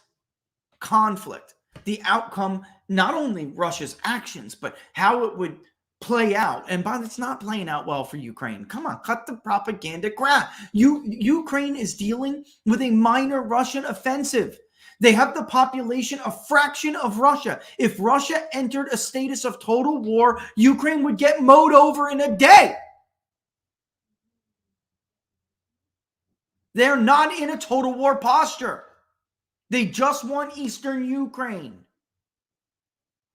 conflict, the outcome, not only Russia's actions, but how it would play out. And but it's not playing out well for Ukraine. Come on, cut the propaganda crap. Ukraine is dealing with a minor Russian offensive. They have the population a fraction of Russia. If Russia entered a status of total war, Ukraine would get mowed over in a day. They're not in a total war posture. They just want Eastern Ukraine,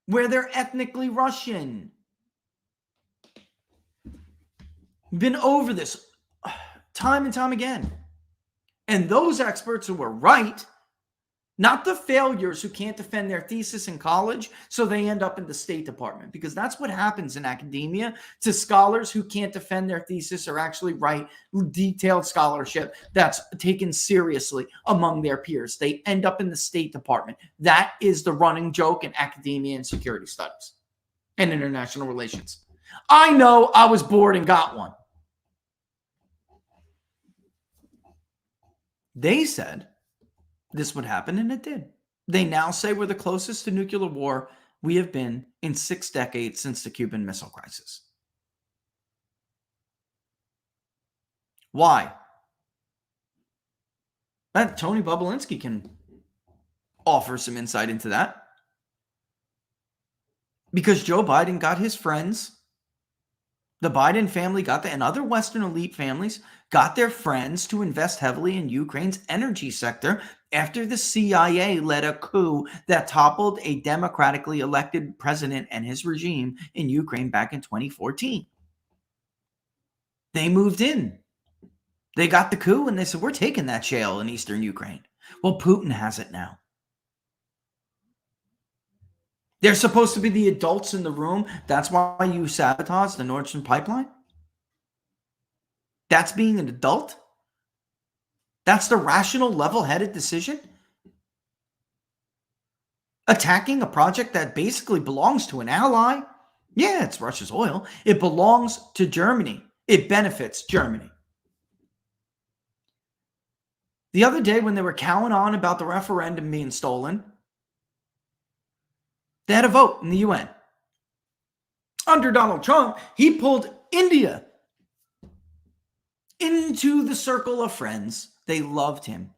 where they're ethnically Russian. Been over this time and time again. And those experts who were right, not the failures who can't defend their thesis in college, so they end up in the State Department, because that's what happens in academia to scholars who can't defend their thesis or actually write detailed scholarship that's taken seriously among their peers. They end up in the State Department. That is the running joke in academia and security studies and international relations. I know, I was bored and got one. They said this would happen, and it did. They now say we're the closest to nuclear war we have been in 6 decades since the Cuban Missile Crisis. Why? Tony Bobulinski can offer some insight into that. Because Joe Biden got his friends, the Biden family and other Western elite families got their friends to invest heavily in Ukraine's energy sector after the CIA led a coup that toppled a democratically elected president and his regime in Ukraine back in 2014. They moved in. They got the coup and they said, we're taking that shale in eastern Ukraine. Well, Putin has it now. They're supposed to be the adults in the room. That's why you sabotage the Nord Stream pipeline? That's being an adult? That's the rational, level-headed decision? Attacking a project that basically belongs to an ally? Yeah, it's Russia's oil. It belongs to Germany. It benefits Germany. The other day when they were cowing on about the referendum being stolen, they had a vote in the UN. Under Donald Trump, he pulled India into the circle of friends. They loved him.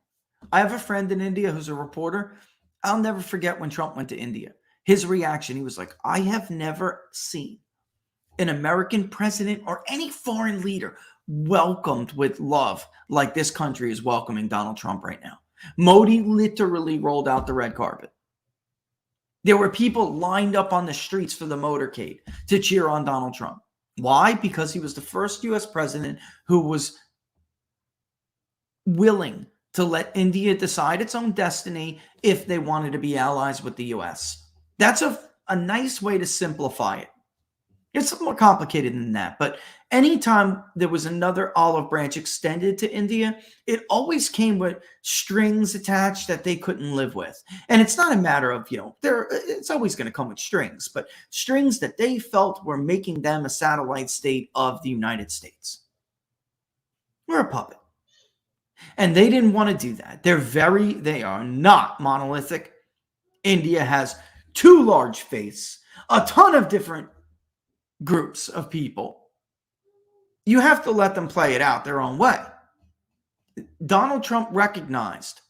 I have a friend in India who's a reporter. I'll never forget when Trump went to India. His reaction, he was like, I have never seen an American president or any foreign leader welcomed with love like this country is welcoming Donald Trump right now. Modi literally rolled out the red carpet. There were people lined up on the streets for the motorcade to cheer on Donald Trump. Why? Because he was the first U.S. president who was willing to let India decide its own destiny if they wanted to be allies with the U.S. That's a nice way to simplify it. It's more complicated than that, but anytime there was another olive branch extended to India, it always came with strings attached that they couldn't live with. And it's not a matter of, it's always going to come with strings, but strings that they felt were making them a satellite state of the United States. We're a puppet. And they didn't want to do that. They are not monolithic. India has 2 large faiths, a ton of different groups of people. You have to let them play it out their own way. Donald Trump recognized,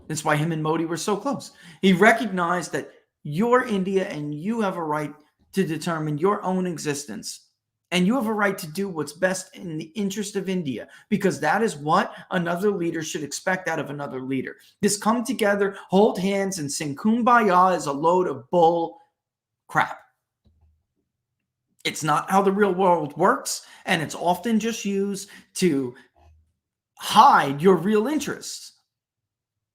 that's why him and Modi were so close. He recognized that you're India and you have a right to determine your own existence And you have a right to do what's best in the interest of India, because that is what another leader should expect out of another leader. This come together, hold hands, and sing Kumbaya is a load of bull crap. It's not how the real world works, and it's often just used to hide your real interests,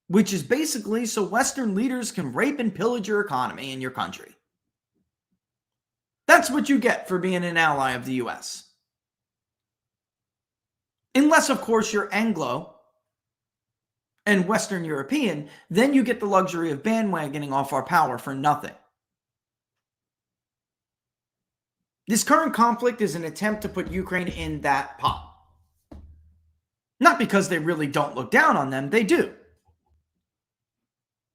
which is basically so Western leaders can rape and pillage your economy in your country. That's what you get for being an ally of the US. Unless, of course, you're Anglo and Western European, then you get the luxury of bandwagoning off our power for nothing. This current conflict is an attempt to put Ukraine in that pot. Not because they really don't look down on them, they do.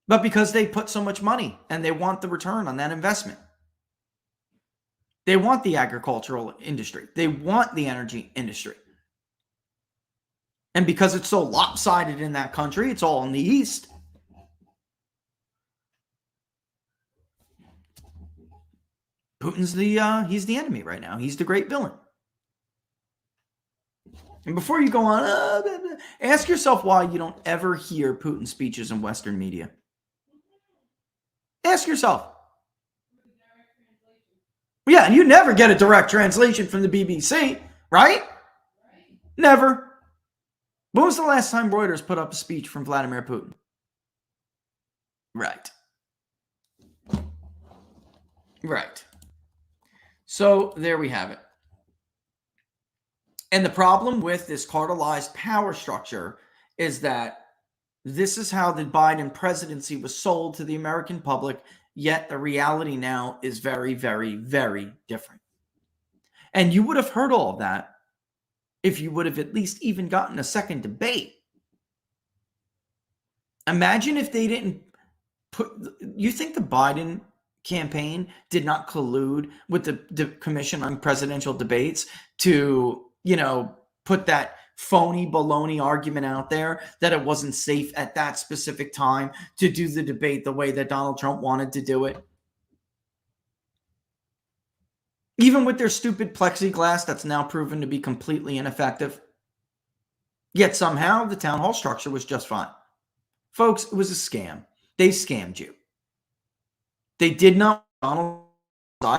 But because they put so much money and they want the return on that investment. They want the agricultural industry. They want the energy industry. And because it's so lopsided in that country, it's all in the East. Putin's he's the enemy right now. He's the great villain. And before you go on, ask yourself why you don't ever hear Putin speeches in Western media. Ask yourself. Yeah, and you never get a direct translation from the BBC, right? Never. When was the last time Reuters put up a speech from Vladimir Putin? Right. Right. So there we have it. And the problem with this cartelized power structure is that this is how the Biden presidency was sold to the American public, yet the reality now is very, very, very different. And you would have heard all of that if you would have at least even gotten a second debate. Imagine if they didn't you think the Biden campaign did not collude with the Commission on Presidential Debates to, put that phony baloney argument out there that it wasn't safe at that specific time to do the debate the way that Donald Trump wanted to do it? Even with their stupid plexiglass that's now proven to be completely ineffective. Yet somehow the town hall structure was just fine. Folks, it was a scam. They scammed you. They did not Donald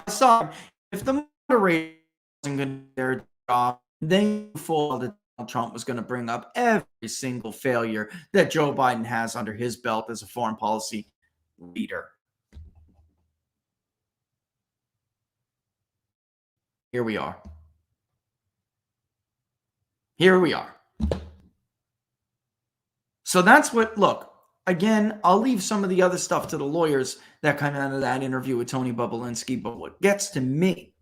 side. If the moderator wasn't going to do their job, they thought that Donald Trump was going to bring up every single failure that Joe Biden has under his belt as a foreign policy leader. Here we are. Here we are. So that's what, look, again, I'll leave some of the other stuff to the lawyers that come out of that interview with Tony Bobulinski, but what gets to me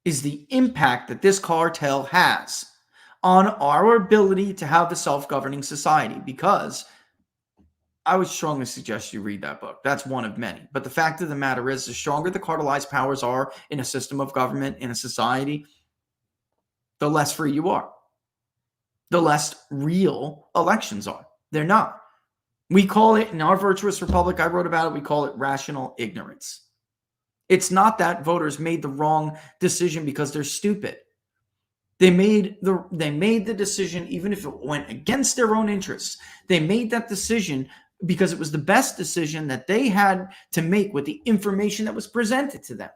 is the impact that this cartel has on our ability to have a self-governing society, because I would strongly suggest you read that book. That's one of many. But the fact of the matter is, the stronger the cartelized powers are in a system of government, in a society, the less free you are. The less real elections are. They're not. We call it, in our virtuous republic, I wrote about it, we call it rational ignorance. It's not that voters made the wrong decision because they're stupid. They made the decision even if it went against their own interests. They made that decision because it was the best decision that they had to make with the information that was presented to them.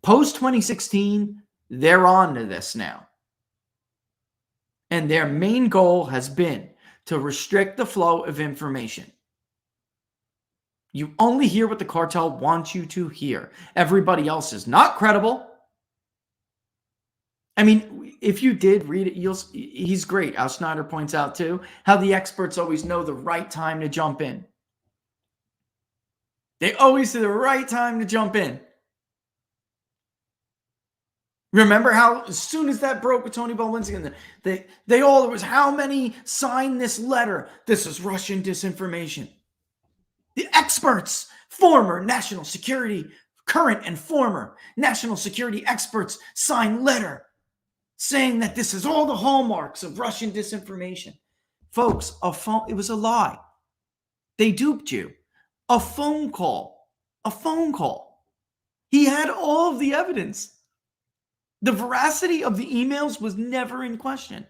Post 2016, they're on to this now. And their main goal has been to restrict the flow of information. You only hear what the cartel wants you to hear. Everybody else is not credible. I mean, if you did read it, he's great. Al Schneider points out too, how the experts always know the right time to jump in. They always say the right time to jump in. Remember how as soon as that broke with Tony Bobulinski, they all, it was how many signed this letter? This is Russian disinformation. The experts, former national security, current and former national security experts sign letter saying that this is all the hallmarks of Russian disinformation. Folks, it was a lie. They duped you. A phone call He had all of the evidence. The veracity of the emails was never in question.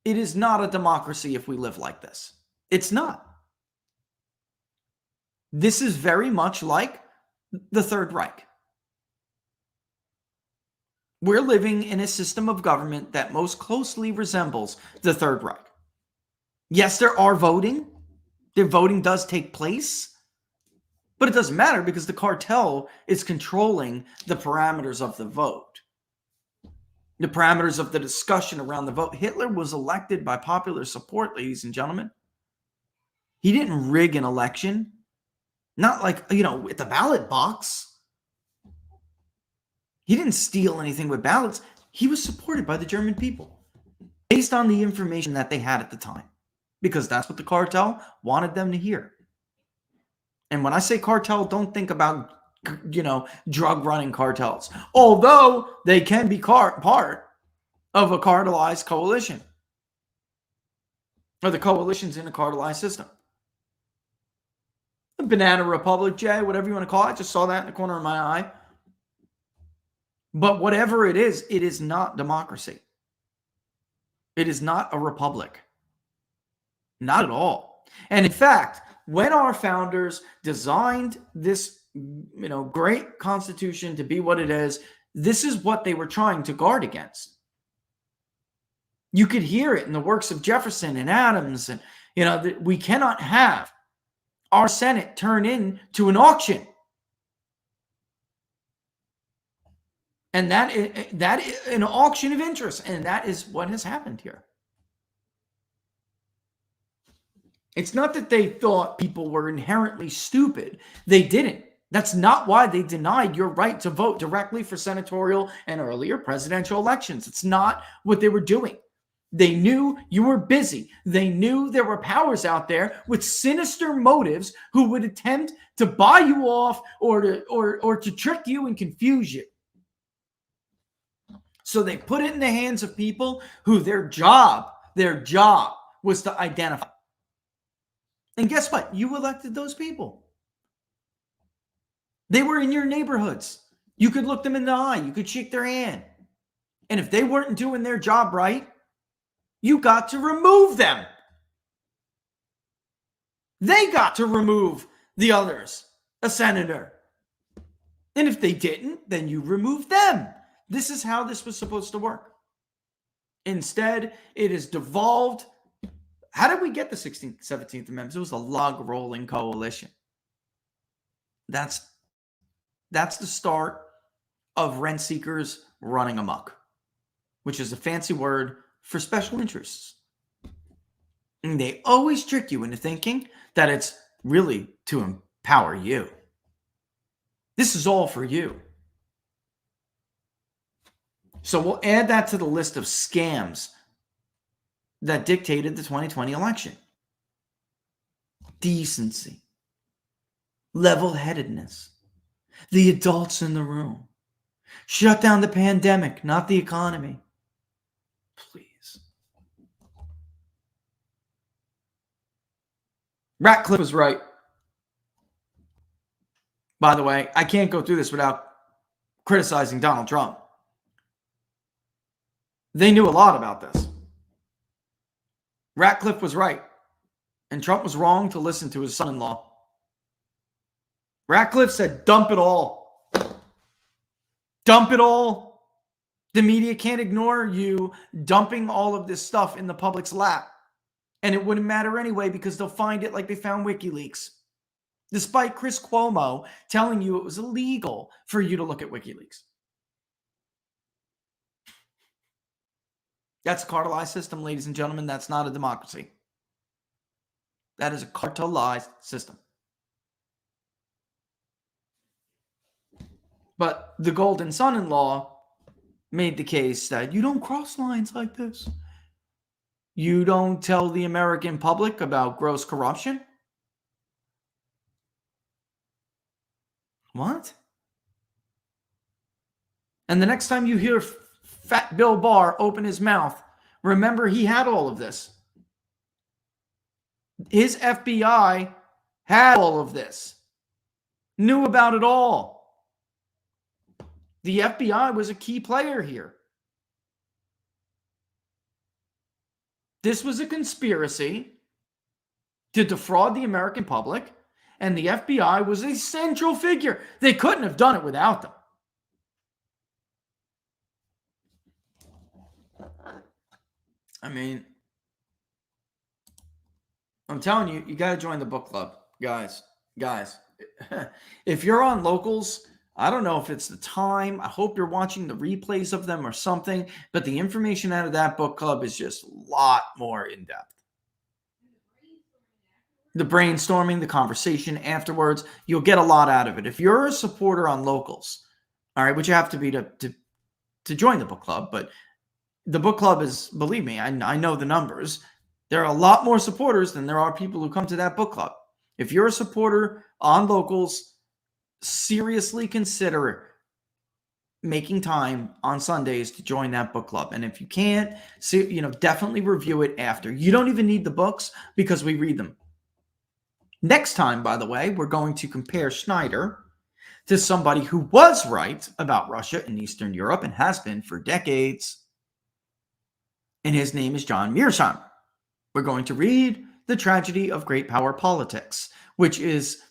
It is not a democracy if we live like this. It's not. This is very much like the Third Reich. We're living in a system of government that most closely resembles the Third Reich. Yes, there are voting. The voting does take place. But it doesn't matter because the cartel is controlling the parameters of the vote. The parameters of the discussion around the vote. Hitler was elected by popular support, ladies and gentlemen. He didn't rig an election. Not like, at the ballot box. He didn't steal anything with ballots. He was supported by the German people based on the information that they had at the time. Because that's what the cartel wanted them to hear. And when I say cartel, don't think about, drug running cartels. Although they can be part of a cartelized coalition. Or the coalitions in a cartelized system. The Banana Republic, Jay, whatever you want to call it. I just saw that in the corner of my eye. But whatever it is not democracy. It is not a republic. Not at all. And in fact, when our founders designed this, great constitution to be what it is, this is what they were trying to guard against. You could hear it in the works of Jefferson and Adams. And, we cannot have our Senate turn into an auction. And that is an auction of interest. And that is what has happened here. It's not that they thought people were inherently stupid. They didn't. That's not why they denied your right to vote directly for senatorial and earlier presidential elections. It's not what they were doing. They knew you were busy. They knew there were powers out there with sinister motives who would attempt to buy you off or to trick you and confuse you. So they put it in the hands of people who their job was to identify. And guess what? You elected those people. They were in your neighborhoods. You could look them in the eye. You could shake their hand. And if they weren't doing their job right, you got to remove them. They got to remove the others, a senator. And if they didn't, then you removed them. This is how this was supposed to work. Instead, it is devolved. How did we get the 16th, 17th Amendments? It was a log rolling coalition. That's the start of rent seekers running amok, which is a fancy word for special interests. And they always trick you into thinking that it's really to empower you. This is all for you. So we'll add that to the list of scams that dictated the 2020 election. Decency, level-headedness, the adults in the room. Shut down the pandemic, not the economy. Please. Ratcliffe was right. By the way, I can't go through this without criticizing Donald Trump. They knew a lot about this. Ratcliffe was right, and Trump was wrong to listen to his son-in-law. Ratcliffe said, dump it all. Dump it all. The media can't ignore you dumping all of this stuff in the public's lap. And it wouldn't matter anyway because they'll find it like they found WikiLeaks. Despite Chris Cuomo telling you it was illegal for you to look at WikiLeaks. That's a cartelized system, ladies and gentlemen. That's not a democracy. That is a cartelized system. But the golden son-in-law made the case that you don't cross lines like this. You don't tell the American public about gross corruption. What? And the next time you hear Fat Bill Barr open his mouth, remember he had all of this. His FBI had all of this. knew about it all. The FBI was a key player here. This was a conspiracy to defraud the American public, and the FBI was a central figure. They couldn't have done it without them. I mean, I'm telling you, you got to join the book club, guys. If you're on Locals, I don't know if it's the time. I hope you're watching the replays of them or something, but the information out of that book club is just a lot more in depth. The brainstorming, the conversation afterwards, you'll get a lot out of it. If you're a supporter on Locals, all right, which you have to be to join the book club, but the book club is, believe me, I know the numbers. There are a lot more supporters than there are people who come to that book club. If you're a supporter on Locals, seriously consider making time on Sundays to join that book club. And if you can't, definitely review it after. You don't even need the books because we read them. Next time, by the way, we're going to compare Schneider to somebody who was right about Russia and Eastern Europe and has been for decades. And his name is John Mearsheimer. We're going to read The Tragedy of Great Power Politics, which is,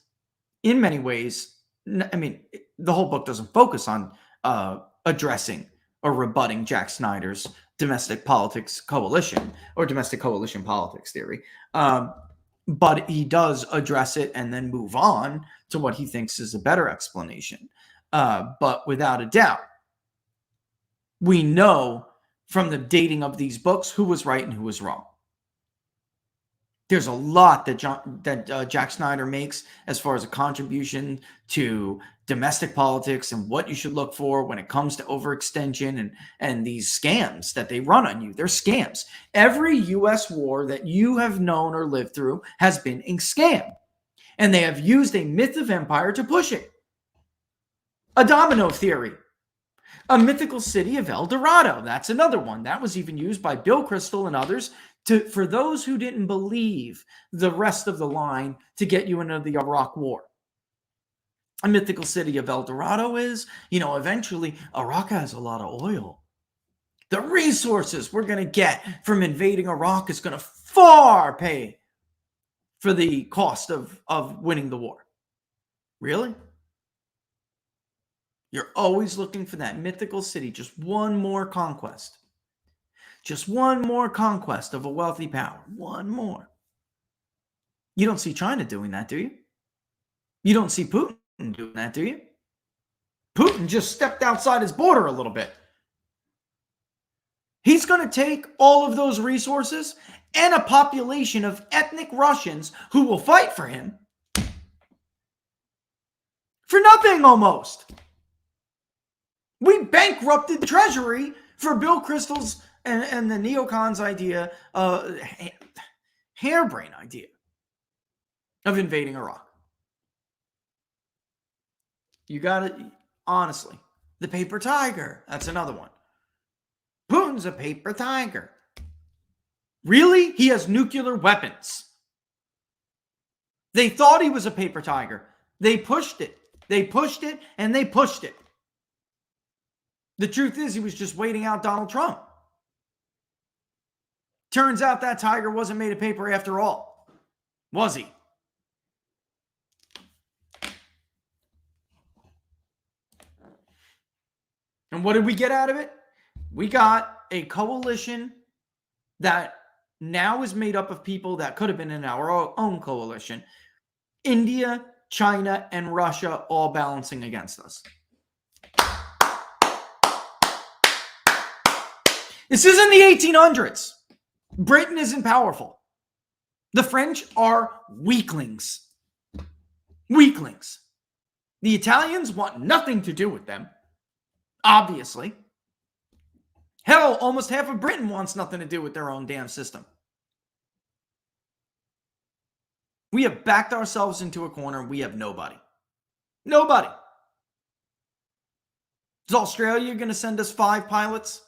in many ways, I mean, the whole book doesn't focus on addressing or rebutting Jack Snyder's domestic politics coalition or domestic coalition politics theory. But he does address it and then move on to what he thinks is a better explanation. But without a doubt, we know from the dating of these books who was right and who was wrong. There's a lot that Jack Snyder makes as far as a contribution to domestic politics and what you should look for when it comes to overextension and these scams that they run on you. They're scams. Every U.S. war that you have known or lived through has been a scam. And they have used a myth of empire to push it. A domino theory. A mythical city of El Dorado. That's another one. That was even used by Bill Kristol and others for those who didn't believe the rest of the line to get you into the Iraq War. A mythical city of El Dorado is, eventually Iraq has a lot of oil. The resources we're going to get from invading Iraq is going to far pay for the cost of winning the war. Really? You're always looking for that mythical city, just one more conquest. Just one more conquest of a wealthy power. One more. You don't see China doing that, do you? You don't see Putin doing that, do you? Putin just stepped outside his border a little bit. He's going to take all of those resources and a population of ethnic Russians who will fight for him for nothing almost. We bankrupted the treasury for Bill Kristol's and the neocons' idea, harebrained idea of invading Iraq. You got it. Honestly, the paper tiger. That's another one. Putin's a paper tiger. Really? He has nuclear weapons. They thought he was a paper tiger. They pushed it. They pushed it and they pushed it. The truth is he was just waiting out Donald Trump. Turns out that tiger wasn't made of paper after all. Was he? And what did we get out of it? We got a coalition that now is made up of people that could have been in our own coalition. India, China, and Russia all balancing against us. This isn't the 1800s. Britain isn't powerful. The French are weaklings. Weaklings. The Italians want nothing to do with them. Obviously. Hell, almost half of Britain wants nothing to do with their own damn system. We have backed ourselves into a corner. We have nobody. Nobody. Is Australia going to send us 5 pilots?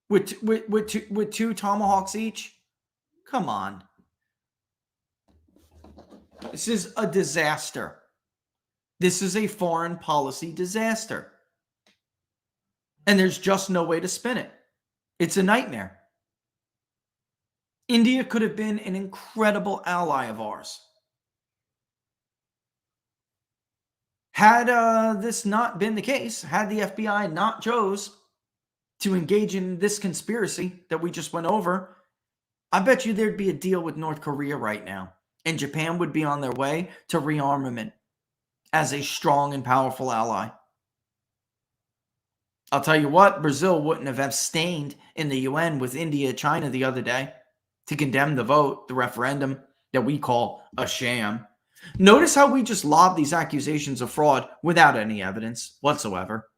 With 2 Tomahawks each? Come on. This is a disaster. This is a foreign policy disaster. And there's just no way to spin it. It's a nightmare. India could have been an incredible ally of ours. Had this not been the case, had the FBI not chose to engage in this conspiracy that we just went over, I bet you there'd be a deal with North Korea right now. And Japan would be on their way to rearmament as a strong and powerful ally. I'll tell you what, Brazil wouldn't have abstained in the UN with India, China the other day to condemn the vote, the referendum that we call a sham. Notice how we just lob these accusations of fraud without any evidence whatsoever.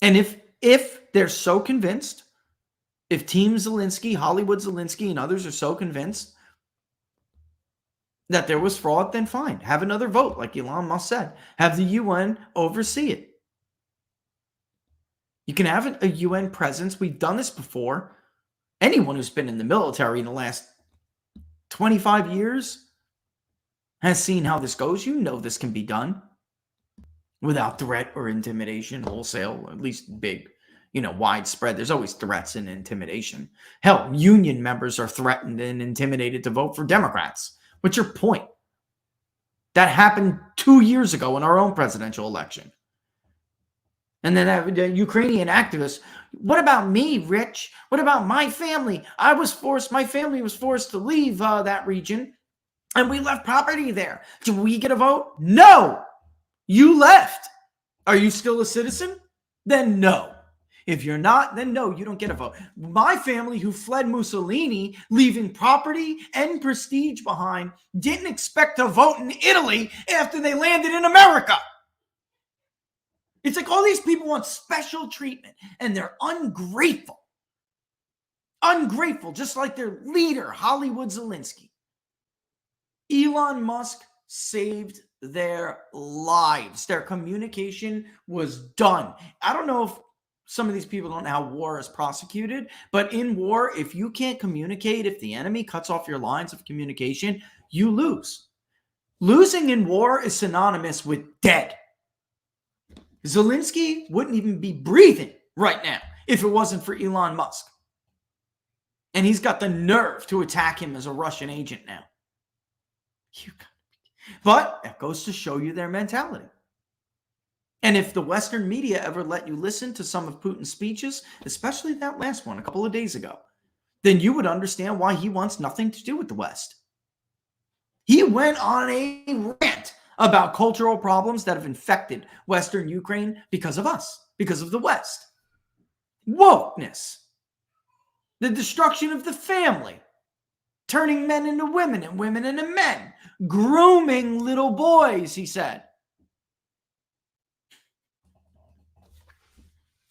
And if they're so convinced, if Team Zelensky, Hollywood Zelensky, and others are so convinced that there was fraud, then fine. Have another vote, like Elon Musk said. Have the UN oversee it. You can have a UN presence. We've done this before. Anyone who's been in the military in the last 25 years has seen how this goes. You know this can be done without threat or intimidation, wholesale, at least big, widespread. There's always threats and intimidation. Hell, union members are threatened and intimidated to vote for Democrats. What's your point? That happened 2 years ago in our own presidential election. And then the Ukrainian activists, what about me, Rich? What about my family? My family was forced to leave that region, and we left property there. Do we get a vote? No! You left. Are you still a citizen? Then no. If you're not, then no, you don't get a vote. My family, who fled Mussolini, leaving property and prestige behind, didn't expect to vote in Italy after they landed in America. It's like all these people want special treatment, and they're ungrateful. Ungrateful, just like their leader, Hollywood Zelensky. Elon Musk saved their lives. Their communication was done. I don't know if some of these people don't know how war is prosecuted, but in war, if you can't communicate, if the enemy cuts off your lines of communication, you lose. Losing in war is synonymous with dead. Zelensky wouldn't even be breathing right now if it wasn't for Elon Musk. And he's got the nerve to attack him as a Russian agent now. But that goes to show you their mentality. And if the Western media ever let you listen to some of Putin's speeches, especially that last one a couple of days ago, then you would understand why he wants nothing to do with the West. He went on a rant about cultural problems that have infected Western Ukraine because of us, because of the West. Wokeness, the destruction of the family, turning men into women and women into men, grooming little boys, he said.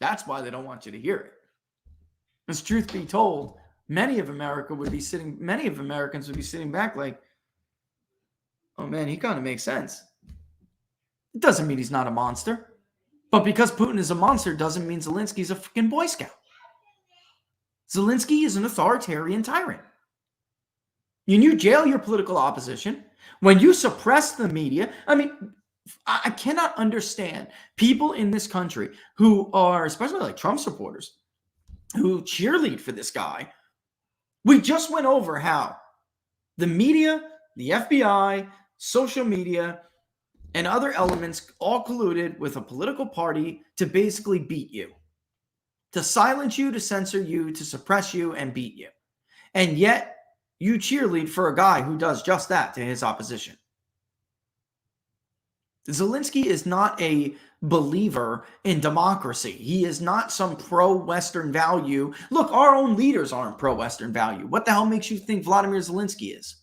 That's why they don't want you to hear it. Because truth be told, many of Americans would be sitting back like, oh man, he kind of makes sense. It doesn't mean he's not a monster. But because Putin is a monster doesn't mean Zelensky's a freaking Boy Scout. Zelensky is an authoritarian tyrant. When you jail your political opposition, when you suppress the media, I cannot understand people in this country who are, especially like Trump supporters, who cheerlead for this guy. We just went over how the media, the FBI, social media, and other elements all colluded with a political party to basically beat you, to silence you, to censor you, to suppress you, and beat you. And yet, you cheerlead for a guy who does just that to his opposition. Zelensky is not a believer in democracy. He is not some pro-Western value. Look, our own leaders aren't pro-Western value. What the hell makes you think Vladimir Zelensky is?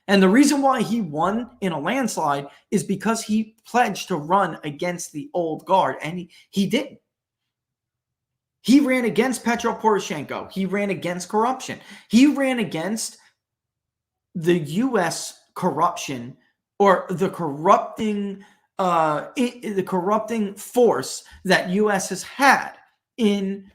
And the reason why he won in a landslide is because he pledged to run against the old guard, and he didn't. He ran against Petro Poroshenko. He ran against corruption. He ran against the U.S. corruption, or the corrupting force that U.S. has had in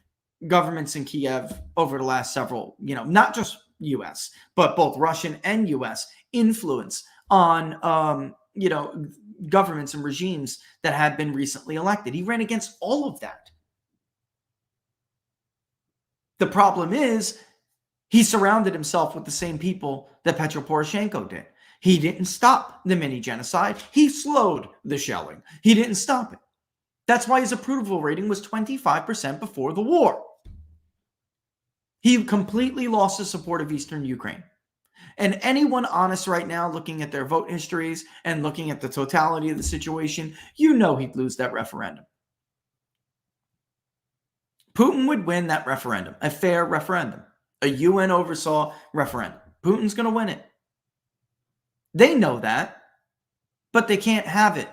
governments in Kiev over the last several, not just U.S., but both Russian and U.S. influence on governments and regimes that had been recently elected. He ran against all of that. The problem is he surrounded himself with the same people that Petro Poroshenko did. He didn't stop the mini genocide. He slowed the shelling. He didn't stop it. That's why his approval rating was 25% before the war. He completely lost the support of Eastern Ukraine. And anyone honest right now, looking at their vote histories and looking at the totality of the situation, he'd lose that referendum. Putin would win that referendum, a fair referendum, a UN oversaw referendum. Putin's going to win it. They know that, but they can't have it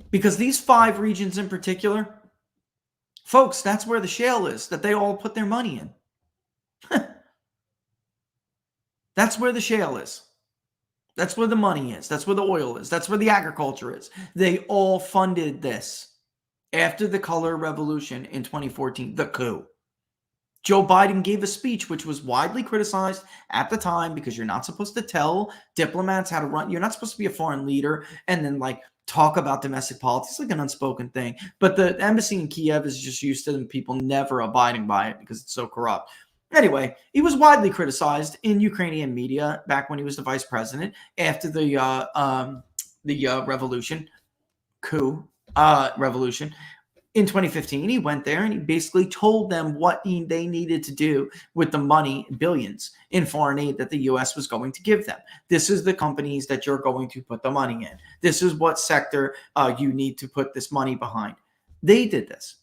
because these 5 regions in particular, folks, that's where the shale is that they all put their money in. That's where the shale is. That's where the money is. That's where the oil is. That's where the agriculture is. They all funded this after the color revolution in 2014, the coup. Joe Biden gave a speech which was widely criticized at the time because you're not supposed to tell diplomats how to run. You're not supposed to be a foreign leader and then talk about domestic politics, like an unspoken thing. But the embassy in Kiev is just used to them people never abiding by it because it's so corrupt. Anyway, he was widely criticized in Ukrainian media back when he was the vice president after the revolution. In 2015, he went there and he basically told them what they needed to do with the money, billions in foreign aid that the U.S. was going to give them. This is the companies that you're going to put the money in. This is what sector you need to put this money behind. They did this.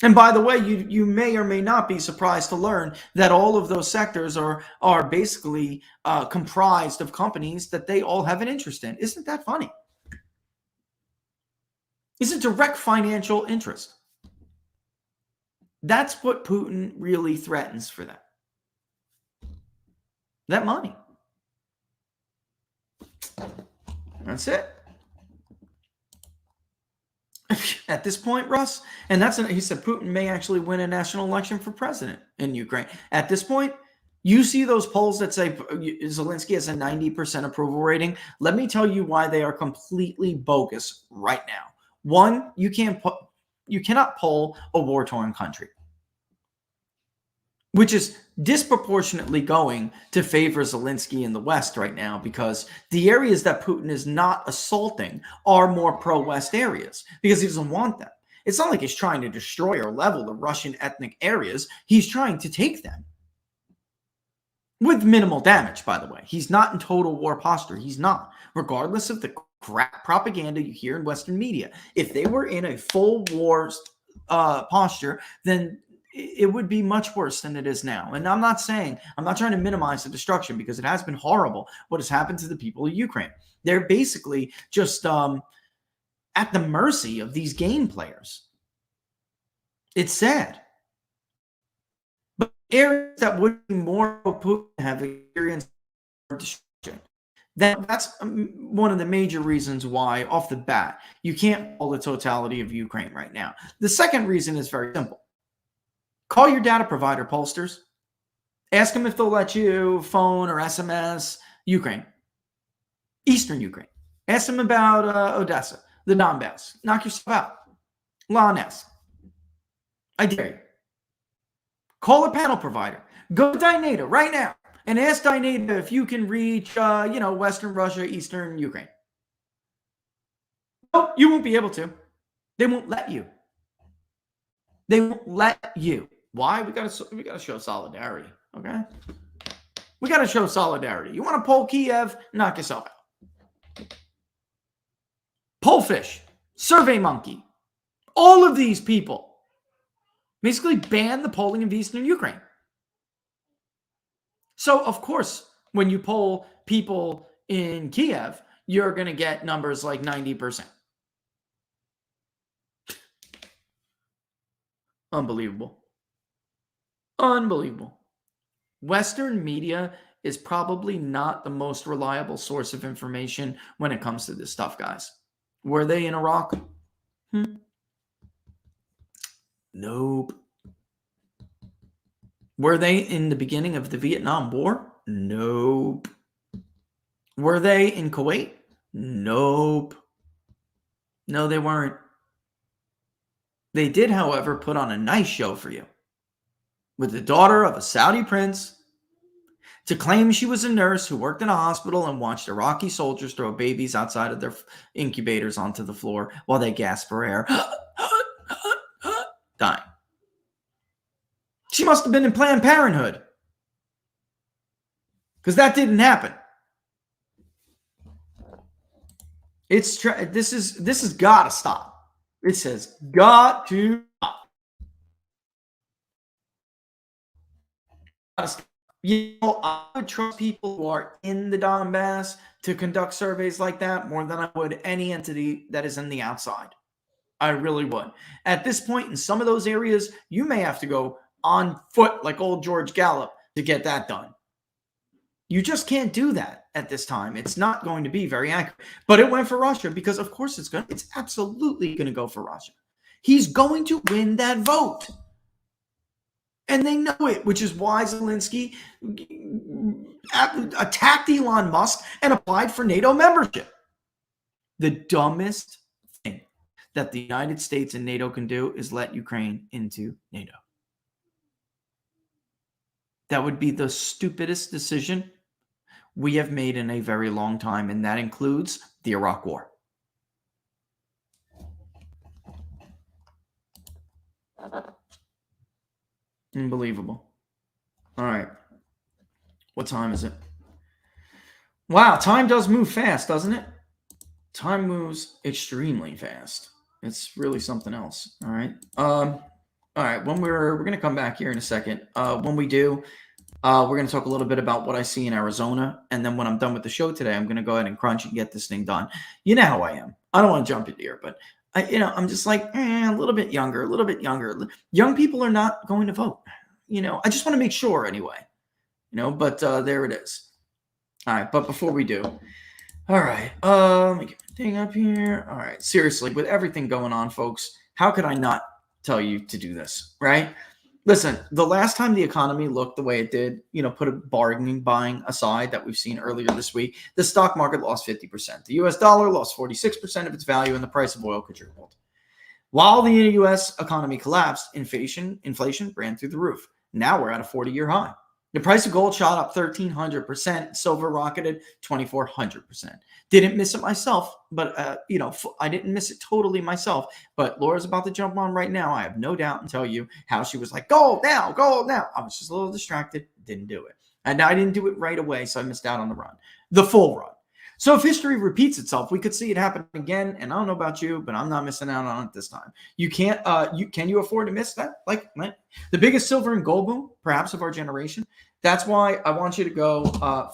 And by the way, you may or may not be surprised to learn that all of those sectors are basically comprised of companies that they all have an interest in. Isn't that funny? It's a direct financial interest. That's what Putin really threatens for them. That money. That's it. At this point, Russ, and he said Putin may actually win a national election for president in Ukraine. At this point, you see those polls that say Zelensky has a 90% approval rating. Let me tell you why they are completely bogus right now. One, you cannot poll a war-torn country, which is disproportionately going to favor Zelensky in the West right now because the areas that Putin is not assaulting are more pro-West areas because he doesn't want them. It's not like he's trying to destroy or level the Russian ethnic areas. He's trying to take them with minimal damage, by the way. He's not in total war posture. He's not, regardless of the crap propaganda you hear in Western media. If they were in a full war posture, then it would be much worse than it is now. And I'm not trying to minimize the destruction because it has been horrible what has happened to the people of Ukraine. They're basically just at the mercy of these game players. It's sad. But areas that would be more Putin have experienced destruction. That's one of the major reasons why, off the bat, you can't call the totality of Ukraine right now. The second reason is very simple. Call your data provider, pollsters. Ask them if they'll let you phone or SMS Ukraine, Eastern Ukraine. Ask them about Odessa, the Donbass. Knock yourself out. Donetsk. I dare you. Call a panel provider. Go to Dynata right now and ask Dynata if you can reach, Western Russia, Eastern Ukraine. No, you won't be able to. They won't let you. They won't let you. Why? We gotta show solidarity. Okay. We gotta show solidarity. You want to poll Kiev? Knock yourself out. Pollfish, SurveyMonkey, all of these people basically ban the polling of Eastern Ukraine. So, of course, when you poll people in Kiev, you're going to get numbers like 90%. Unbelievable. Unbelievable. Western media is probably not the most reliable source of information when it comes to this stuff, guys. Were they in Iraq? Nope. Were they in the beginning of the Vietnam War? Nope. Were they in Kuwait? Nope. No, they weren't. They did, however, put on a nice show for you with the daughter of a Saudi prince to claim she was a nurse who worked in a hospital and watched Iraqi soldiers throw babies outside of their incubators onto the floor while they gasped for air, dying. She must have been in Planned Parenthood, because that didn't happen. This has got to stop. It says got to stop. You know, I would trust people who are in the Donbass to conduct surveys like that more than I would any entity that is in the outside. I really would. At this point, in some of those areas, you may have to go on foot like old George Gallup to get that done. You just can't do that at this time. It's not going to be very accurate. But it went for Russia because, of course, it's absolutely going to go for Russia. He's going to win that vote. And they know it, which is why Zelensky attacked Elon Musk and applied for NATO membership. The dumbest thing that the United States and NATO can do is let Ukraine into NATO. That would be the stupidest decision we have made in a very long time, and that includes the Iraq War. Unbelievable. All right. What time is it? Wow, time does move fast, doesn't it? Time moves extremely fast. It's really something else. All right. All right. When we're going to come back here in a second. When we do, we're going to talk a little bit about what I see in Arizona. And then when I'm done with the show today, I'm going to go ahead and crunch and get this thing done. You know how I am. I don't want to jump in here, but I'm just like, a little bit younger. Young people are not going to vote. I just want to make sure anyway, but there it is. All right. But before we do, all right, let me get my thing up here. All right. Seriously, with everything going on, folks, how could I not tell you to do this, right? Listen, the last time the economy looked the way it did, put a bargaining buying aside that we've seen earlier this week, the stock market lost 50%. The US dollar lost 46% of its value, and the price of oil quadrupled. While the US economy collapsed, inflation ran through the roof. Now we're at a 40-year high. The price of gold shot up 1,300%. Silver rocketed 2,400%. Didn't miss it myself, but, I didn't miss it totally myself. But Laura's about to jump on right now. I have no doubt and tell you how she was like, gold now, gold now. I was just a little distracted. Didn't do it. And I didn't do it right away, so I missed out on the run. The full run. So if history repeats itself, we could see it happen again. And I don't know about you, but I'm not missing out on it this time. You can't. Can you afford to miss that? Like the biggest silver and gold boom, perhaps of our generation. That's why I want you to go,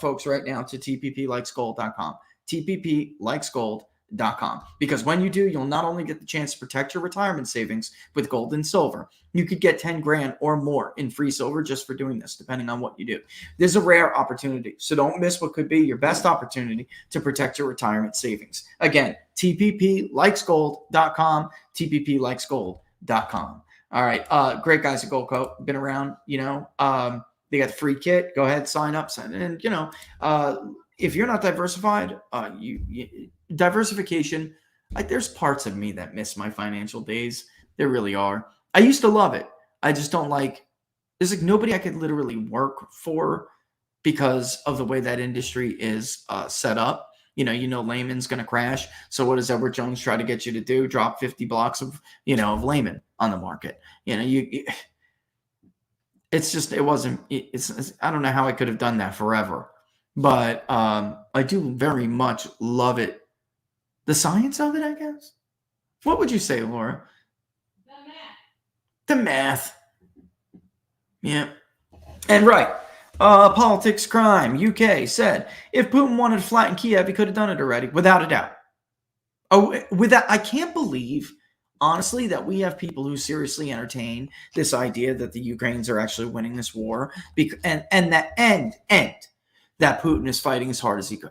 folks, right now to tpplikesgold.com. tpplikesgold.com. Because when you do, you'll not only get the chance to protect your retirement savings with gold and silver, you could get 10 grand or more in free silver just for doing this, depending on what you do. This is a rare opportunity, so don't miss what could be your best opportunity to protect your retirement savings. Again, tpplikesgold.com, tpplikesgold.com. All right, great guys at Gold Coat, been around, they got the free kit. Go ahead, sign up, and if you're not diversified, diversification, there's parts of me that miss my financial days. There really are. I used to love it. I just don't there's nobody I could literally work for because of the way that industry is set up. Layman's going to crash. So what does Edward Jones try to get you to do? Drop 50 blocks of layman on the market. It's just, I don't know how I could have done that forever. But I do very much love it. The science of it, I guess. What would you say, Laura? The math. Yeah. And right. Politics Crime, UK, said, if Putin wanted to flatten Kiev, he could have done it already, without a doubt. I can't believe, honestly, that we have people who seriously entertain this idea that the Ukrainians are actually winning this war, and that Putin is fighting as hard as he could.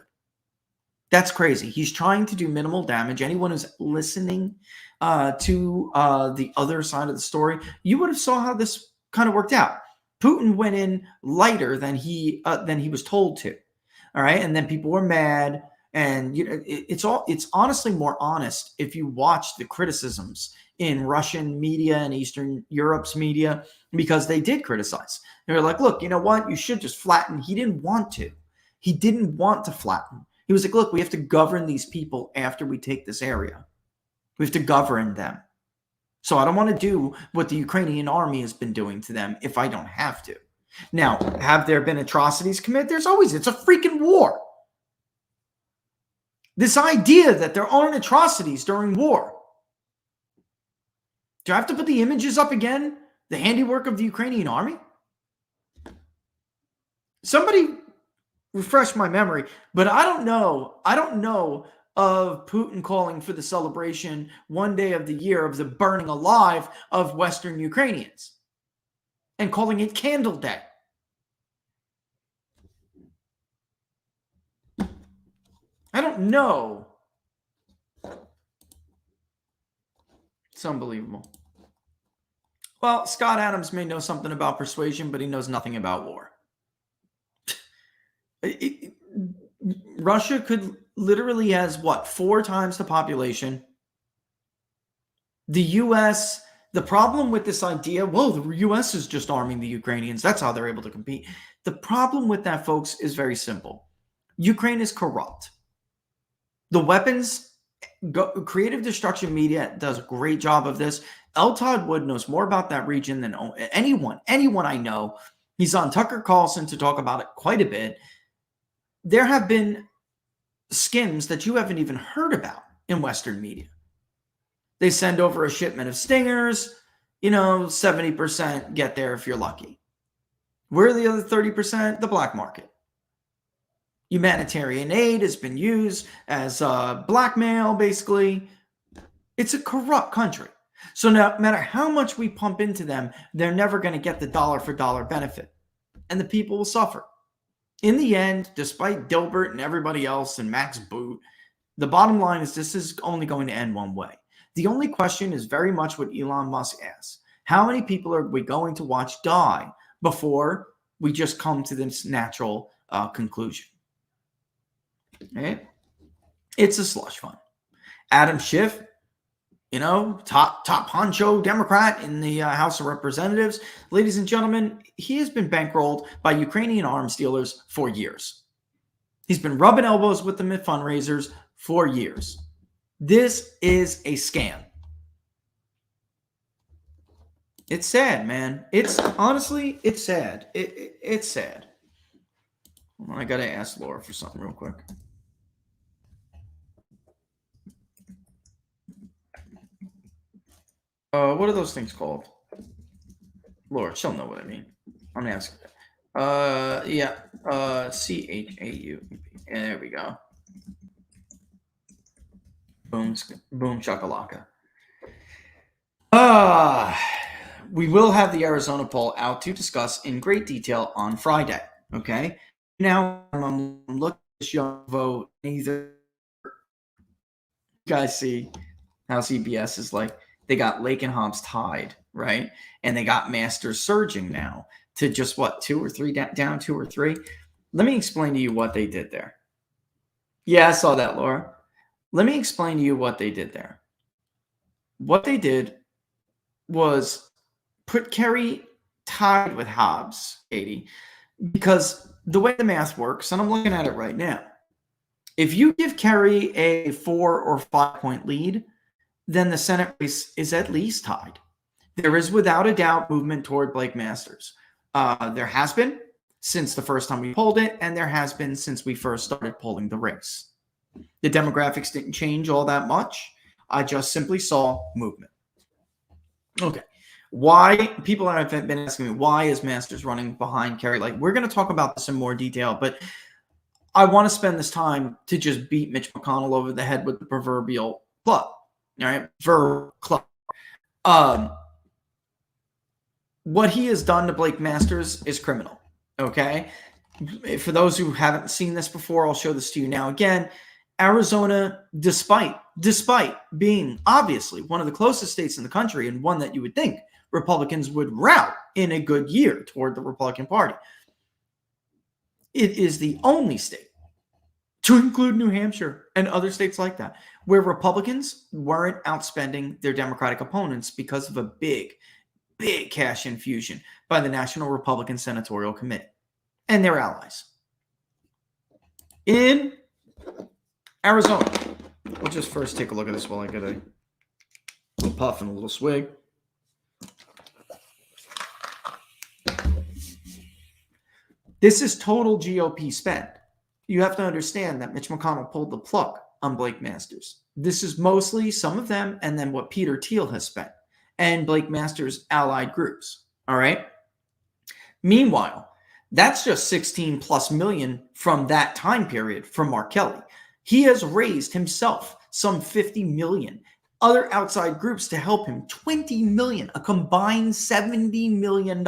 That's crazy. He's trying to do minimal damage. Anyone who's listening to the other side of the story, you would have saw how this kind of worked out. Putin went in lighter than he was told to. All right. And then people were mad. And it's honestly more honest if you watch the criticisms in Russian media and Eastern Europe's media, because they did criticize. They were like, look, you know what? You should just flatten. He didn't want to. He didn't want to flatten. He was like, look, we have to govern these people after we take this area. We have to govern them. So I don't want to do what the Ukrainian army has been doing to them if I don't have to. Now, have there been atrocities committed? It's a freaking war. This idea that there aren't atrocities during war. Do I have to put the images up again? The handiwork of the Ukrainian army? Somebody refresh my memory, but I don't know of Putin calling for the celebration one day of the year of the burning alive of Western Ukrainians and calling it Candle Day. I don't know. It's unbelievable. Well, Scott Adams may know something about persuasion, but he knows nothing about war. Russia could literally has what, 4 times the population. The U.S., the problem with this idea, well, the U.S. is just arming the Ukrainians. That's how they're able to compete. The problem with that, folks, is very simple. Ukraine is corrupt. The weapons, creative destruction media does a great job of this. L. Todd Wood knows more about that region than anyone I know. He's on Tucker Carlson to talk about it quite a bit. There have been skims that you haven't even heard about in Western media. They send over a shipment of stingers, 70% get there if you're lucky. Where are the other 30%? The black market. Humanitarian aid has been used as blackmail, basically. It's a corrupt country. So no matter how much we pump into them, they're never going to get the dollar for dollar benefit. And the people will suffer. In the end, despite Dilbert and everybody else and Max Boot, the bottom line is this is only going to end one way. The only question is very much what Elon Musk asks. How many people are we going to watch die before we just come to this natural conclusion? Okay? It's a slush fund. Adam Schiff, top honcho Democrat in the House of Representatives. Ladies and gentlemen, he has been bankrolled by Ukrainian arms dealers for years. He's been rubbing elbows with them at fundraisers for years. This is a scam. It's sad, man. It's honestly, it's sad. It's sad. Well, I got to ask Laura for something real quick. What are those things called? Lord, she'll know what I mean. I'm gonna ask. Yeah. CHAU. There we go. Boom chakalaka. We will have the Arizona poll out to discuss in great detail on Friday. Okay. Now I'm looking at this young vote. Either you guys see how CBS is like. They got Lake and Hobbs tied, right? And they got Masters surging now to just 2 or 3 down 2 or 3. Let me explain to you what they did there. Yeah, I saw that, Laura. Let me explain to you what they did there. What they did was put Kerry tied with Hobbs, 80, because the way the math works, and I'm looking at it right now, if you give Kerry a 4 or 5 point lead, then the Senate race is at least tied. There is without a doubt movement toward Blake Masters. There has been since the first time we polled it, and there has been since we first started polling the race. The demographics didn't change all that much. I just simply saw movement. Okay. Why? People have been asking me, why is Masters running behind Kerry? Like, we're going to talk about this in more detail, but I want to spend this time to just beat Mitch McConnell over the head with the proverbial club. All right, club. What he has done to Blake Masters is criminal. Okay, for those who haven't seen this before, I'll show this to you now. Again, Arizona, despite being obviously one of the closest states in the country and one that you would think Republicans would rout in a good year toward the Republican Party, it is the only state to include New Hampshire and other states like that, where Republicans weren't outspending their Democratic opponents because of a big cash infusion by the National Republican Senatorial Committee and their allies. In Arizona, we'll just first take a look at this while I get a little puff and a little swig. This is total GOP spend. You have to understand that Mitch McConnell pulled the plug on Blake Masters. This is mostly some of them and then what Peter Thiel has spent and Blake Masters' allied groups. All right. Meanwhile, that's just 16 plus million from that time period from Mark Kelly. He has raised himself some 50 million. Other outside groups to help him, 20 million, a combined $70 million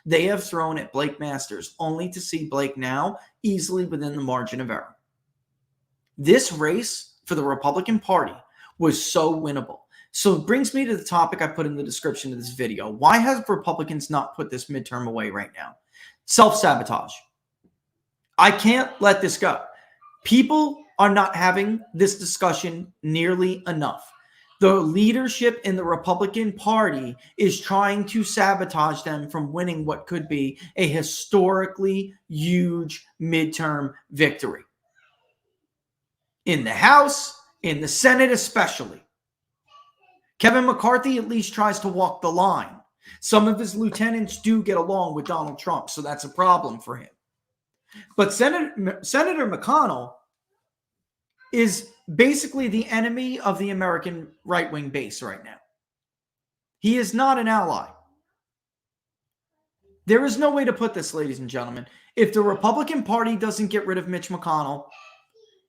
they have thrown at Blake Masters, only to see Blake now easily within the margin of error. This race for the Republican Party was so winnable. So it brings me to the topic I put in the description of this video. Why have Republicans not put this midterm away right now? Self-sabotage. I can't let this go. People are not having this discussion nearly enough. The leadership in the Republican Party is trying to sabotage them from winning what could be a historically huge midterm victory. In the House, in the Senate especially. Kevin McCarthy at least tries to walk the line. Some of his lieutenants do get along with Donald Trump, so that's a problem for him. But Senator McConnell is basically the enemy of the American right-wing base right now. He is not an ally. There is no way to put this, ladies and gentlemen. If the Republican Party doesn't get rid of Mitch McConnell,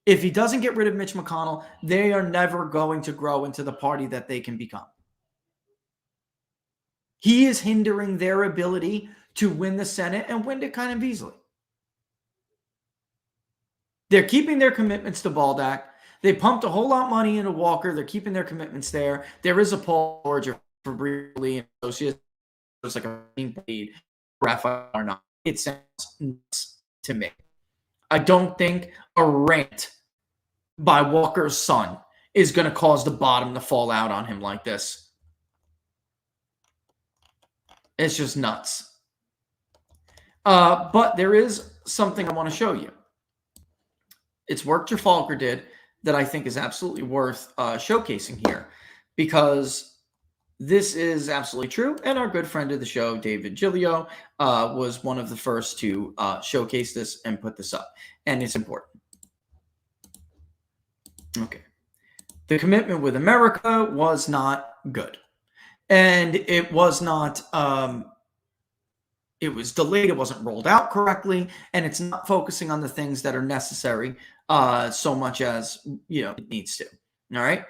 if he doesn't get rid of Mitch McConnell, they are never going to grow into the party that they can become. He is hindering their ability to win the Senate and win it kind of easily. They're keeping their commitments to Baldock. They pumped a whole lot of money into Walker. They're keeping their commitments there. There is a poll, Georgia, for Brealey and Associates. There's like a lead. Raphael or not. It sounds nuts to me. I don't think a rant by Walker's son is going to cause the bottom to fall out on him like this. It's just nuts. But there is something I want to show you. It's work Trafalgar did that I think is absolutely worth showcasing here, because this is absolutely true. And our good friend of the show, David Giglio, was one of the first to showcase this and put this up. And it's important. Okay. The commitment with America was not good. And it was not, it was delayed. It wasn't rolled out correctly. And it's not focusing on the things that are necessary so much as, it needs to. All right.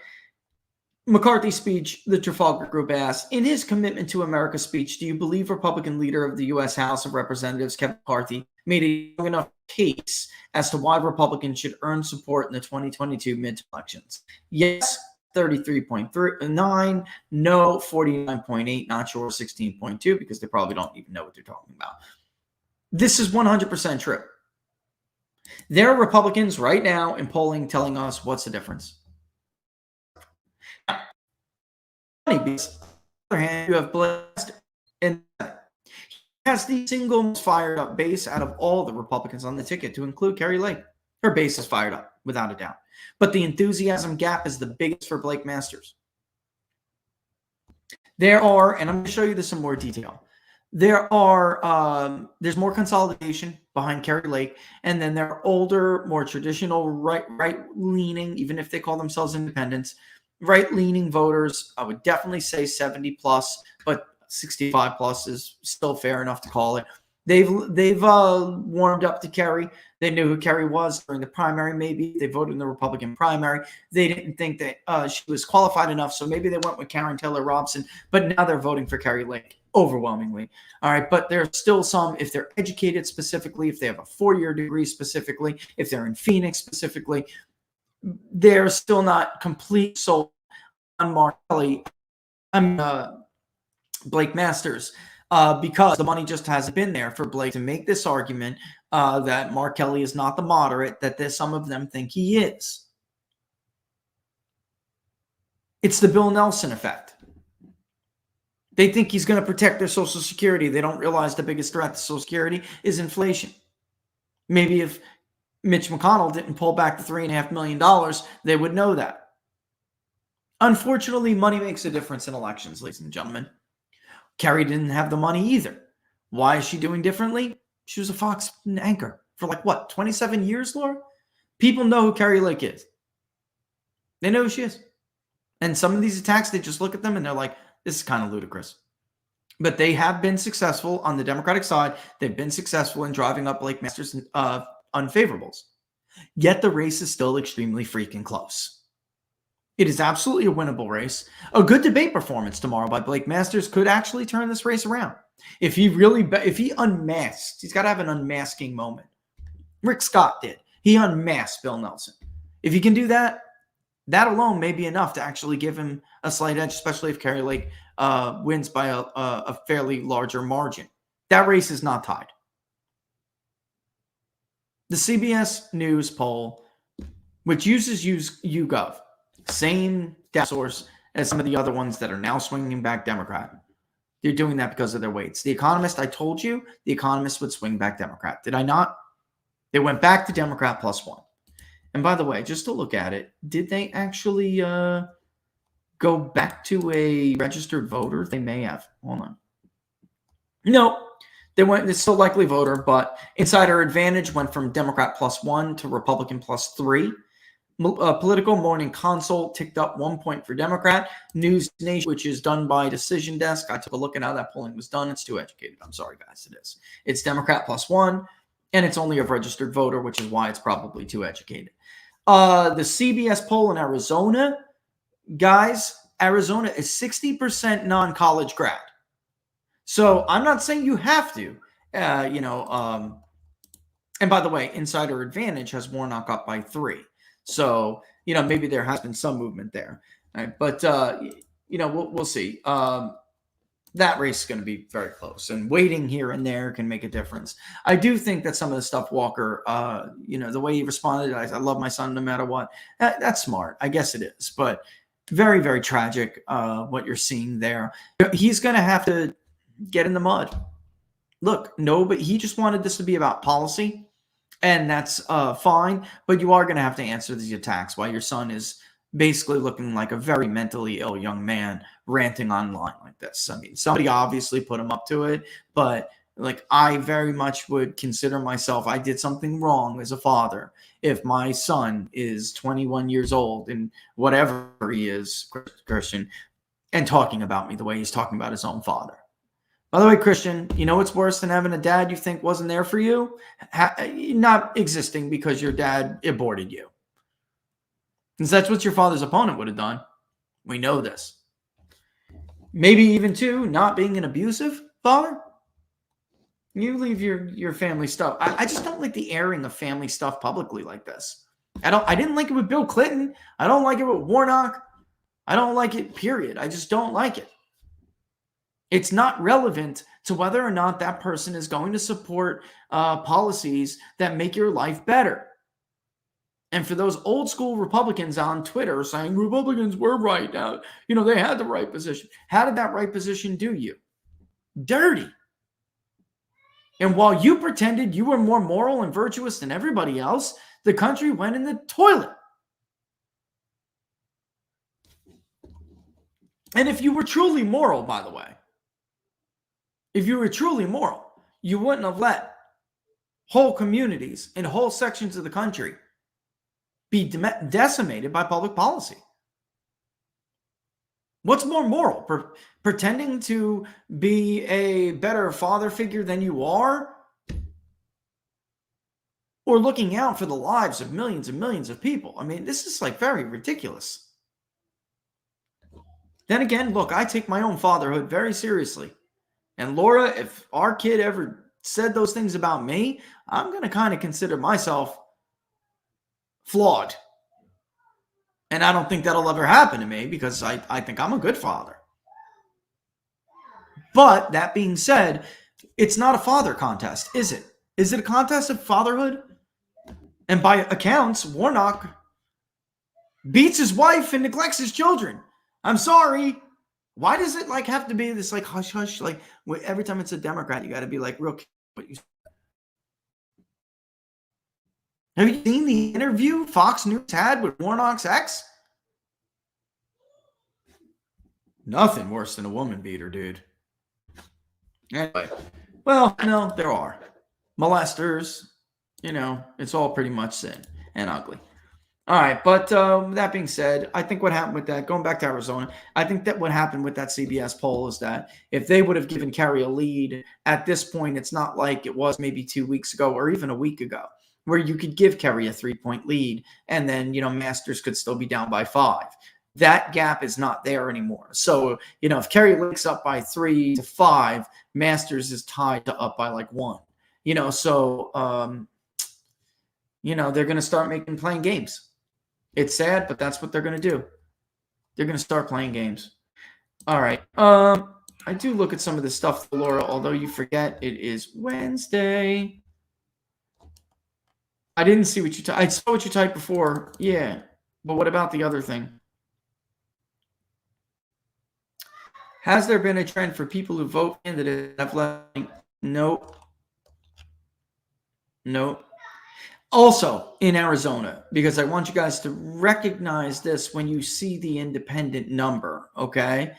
McCarthy's speech, the Trafalgar Group asked, in his commitment to America speech, do you believe Republican leader of the U.S. House of Representatives, Kevin McCarthy, made a strong enough case as to why Republicans should earn support in the 2022 midterm elections? Yes, 33.9, no, 49.8, not sure, 16.2, because they probably don't even know what they're talking about. This is 100% true. There are Republicans right now in polling telling us what's the difference. On the other hand, you have Blake and he has the single most fired up base out of all the Republicans on the ticket, to include Kari Lake. Her base is fired up, without a doubt. But the enthusiasm gap is the biggest for Blake Masters. There are, and I'm going to show you this in more detail. There's more consolidation behind Kari Lake, and then there are older, more traditional right-leaning, even if they call themselves independents, right-leaning voters. I would definitely say 70 plus, but 65 plus is still fair enough to call it. They've warmed up to Kari. They knew who Kari was during the primary. Maybe they voted in the Republican primary. They didn't think that she was qualified enough, so maybe they went with Karen Taylor Robson. But now they're voting for Kari Lake overwhelmingly. All right, but there's still some, if they're educated specifically, if they have a 4-year degree specifically, if they're in Phoenix specifically, they're still not complete sold on Mark Kelly. Blake Masters. because the money just hasn't been there for Blake to make this argument that Mark Kelly is not the moderate that some of them think he is. It's the Bill Nelson effect. They think he's going to protect their Social Security. They don't realize the biggest threat to Social Security is inflation. Maybe if Mitch McConnell didn't pull back the $3.5 million, they would know that. Unfortunately, money makes a difference in elections, ladies and gentlemen. Kerry didn't have the money either. Why is she doing differently? She was a Fox anchor for 27 years, Laura? People know who Kerry Lake is. They know who she is. And some of these attacks, they just look at them and they're like, this is kind of ludicrous. But they have been successful on the Democratic side. They've been successful in driving up Blake Masters' unfavorables. Yet the race is still extremely freaking close. It is absolutely a winnable race. A good debate performance tomorrow by Blake Masters could actually turn this race around. If he unmasked, he's got to have an unmasking moment. Rick Scott did. He unmasked Bill Nelson. If he can do that, that alone may be enough to actually give him a slight edge, especially if Kerry Lake wins by a fairly larger margin. That race is not tied. The CBS News poll, which uses YouGov, same data source as some of the other ones that are now swinging back Democrat. They're doing that because of their weights. The Economist, I told you, The Economist would swing back Democrat. Did I not? They went back to Democrat +1. And by the way, just to look at it, did they actually go back to a registered voter? They may have. Hold on. No, they went. It's still likely voter, but Insider Advantage went from Democrat +1 to Republican +3. Political Morning Consult ticked up 1 point for Democrat. News Nation, which is done by Decision Desk, I took a look at how that polling was done. It's too educated. I'm sorry, guys. It is. It's Democrat +1, and it's only a registered voter, which is why it's probably too educated. The CBS poll in Arizona, guys, Arizona is 60% non-college grad. So I'm not saying you have to, and by the way, Insider Advantage has Warnock up by 3. So, maybe there has been some movement there. Right? But, we'll see. That race is going to be very close, and waiting here and there can make a difference. I do think that some of the stuff Walker, the way he responded, I love my son no matter what. That's smart. I guess it is, but very, very tragic what you're seeing there. He's going to have to get in the mud. Look, no, but he just wanted this to be about policy, and that's fine. But you are going to have to answer these attacks while your son is basically looking like a very mentally ill young man ranting online like this. I mean, somebody obviously put him up to it, but I very much would consider myself, I did something wrong as a father if my son is 21 years old and whatever he is, Christian, and talking about me the way he's talking about his own father. By the way, Christian, you know what's worse than having a dad you think wasn't there for you? Not existing because your dad aborted you. Because that's what your father's opponent would have done. We know this. Maybe even, too, not being an abusive father. You leave your family stuff. I just don't like the airing of family stuff publicly like this. I didn't like it with Bill Clinton. I don't like it with Warnock. I don't like it, period. I just don't like it. It's not relevant to whether or not that person is going to support policies that make your life better. And for those old school Republicans on Twitter saying Republicans were right now, they had the right position. How did that right position do you? Dirty. And while you pretended you were more moral and virtuous than everybody else, the country went in the toilet. And if you were truly moral, by the way, if you were truly moral, you wouldn't have let whole communities and whole sections of the country be decimated by public policy. What's more moral? Pretending to be a better father figure than you are? Or looking out for the lives of millions and millions of people? I mean, this is very ridiculous. Then again, look, I take my own fatherhood very seriously. And Laura, if our kid ever said those things about me, I'm going to kind of consider myself flawed. And I don't think that'll ever happen to me because I think I'm a good father. But that being said, it's not a father contest, is it? Is it a contest of fatherhood? And by accounts, Warnock beats his wife and neglects his children. I'm sorry. Why does it like have to be this like hush hush? Like every time it's a Democrat, you got to be like real. Have you seen the interview Fox News had with Warnock's ex? Nothing worse than a woman beater, dude. Anyway, well, no, there are molesters. You know, it's all pretty much sin and ugly. All right, but that being said, I think what happened with that, going back to Arizona, I think that what happened with that CBS poll is that if they would have given Kerry a lead at this point, it's not like it was maybe 2 weeks ago or even a week ago, where you could give Kerry a 3-point lead and then, you know, Masters could still be down by 5. That gap is not there anymore. So, you know, if Kerry links up by 3 to 5, Masters is tied to up by like 1. You know, so, you know, they're going to start playing games. It's sad, but that's what they're going to do. They're going to start playing games. All right. I do look at some of this stuff, Laura, although you forget it is Wednesday. I didn't see what you typed. I saw what you typed before. Yeah. But what about the other thing? Has there been a trend for people who vote candidates have left? Nope. Nope. Also in Arizona, because I want you guys to recognize this when you see the independent number, okay?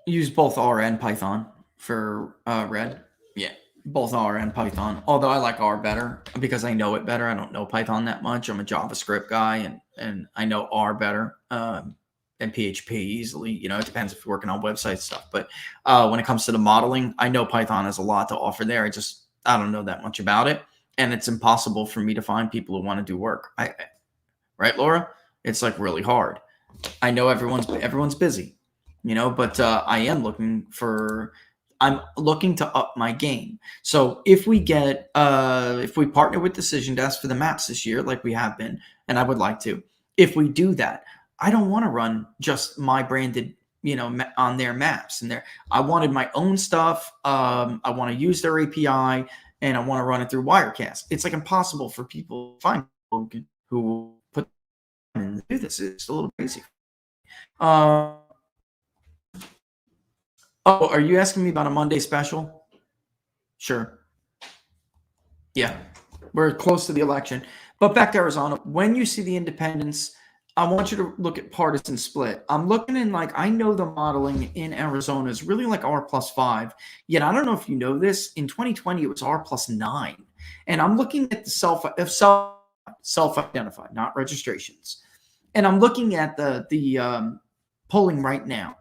Use both R and Python for red. Yeah, both R and Python. Although I like R better because I know it better. I don't know Python that much. I'm a JavaScript guy, and I know R better. And PHP easily, you know, it depends if you're working on website stuff. But when it comes to the modeling, I know Python has a lot to offer there. I don't know that much about it. And it's impossible for me to find people who want to do work. Right, Laura? It's like really hard. I know everyone's busy, you know, but I'm looking to up my game. So if we partner with Decision Desk for the maps this year, like we have been, and I would like to, if we do that, I don't want to run just my branded, you know, on their maps and there. I wanted my own stuff. I want to use their API and I want to run it through Wirecast. It's like impossible for people to find who put and do this. It's a little crazy. Oh, are you asking me about a Monday special? Sure. Yeah, we're close to the election. But back to Arizona, when you see the independents, I want you to look at partisan split. I'm looking in I know the modeling in Arizona is really like R+5. Yet I don't know if you know this. In 2020, it was R+9. And I'm looking at the self-identified, not registrations. And I'm looking at the polling right now.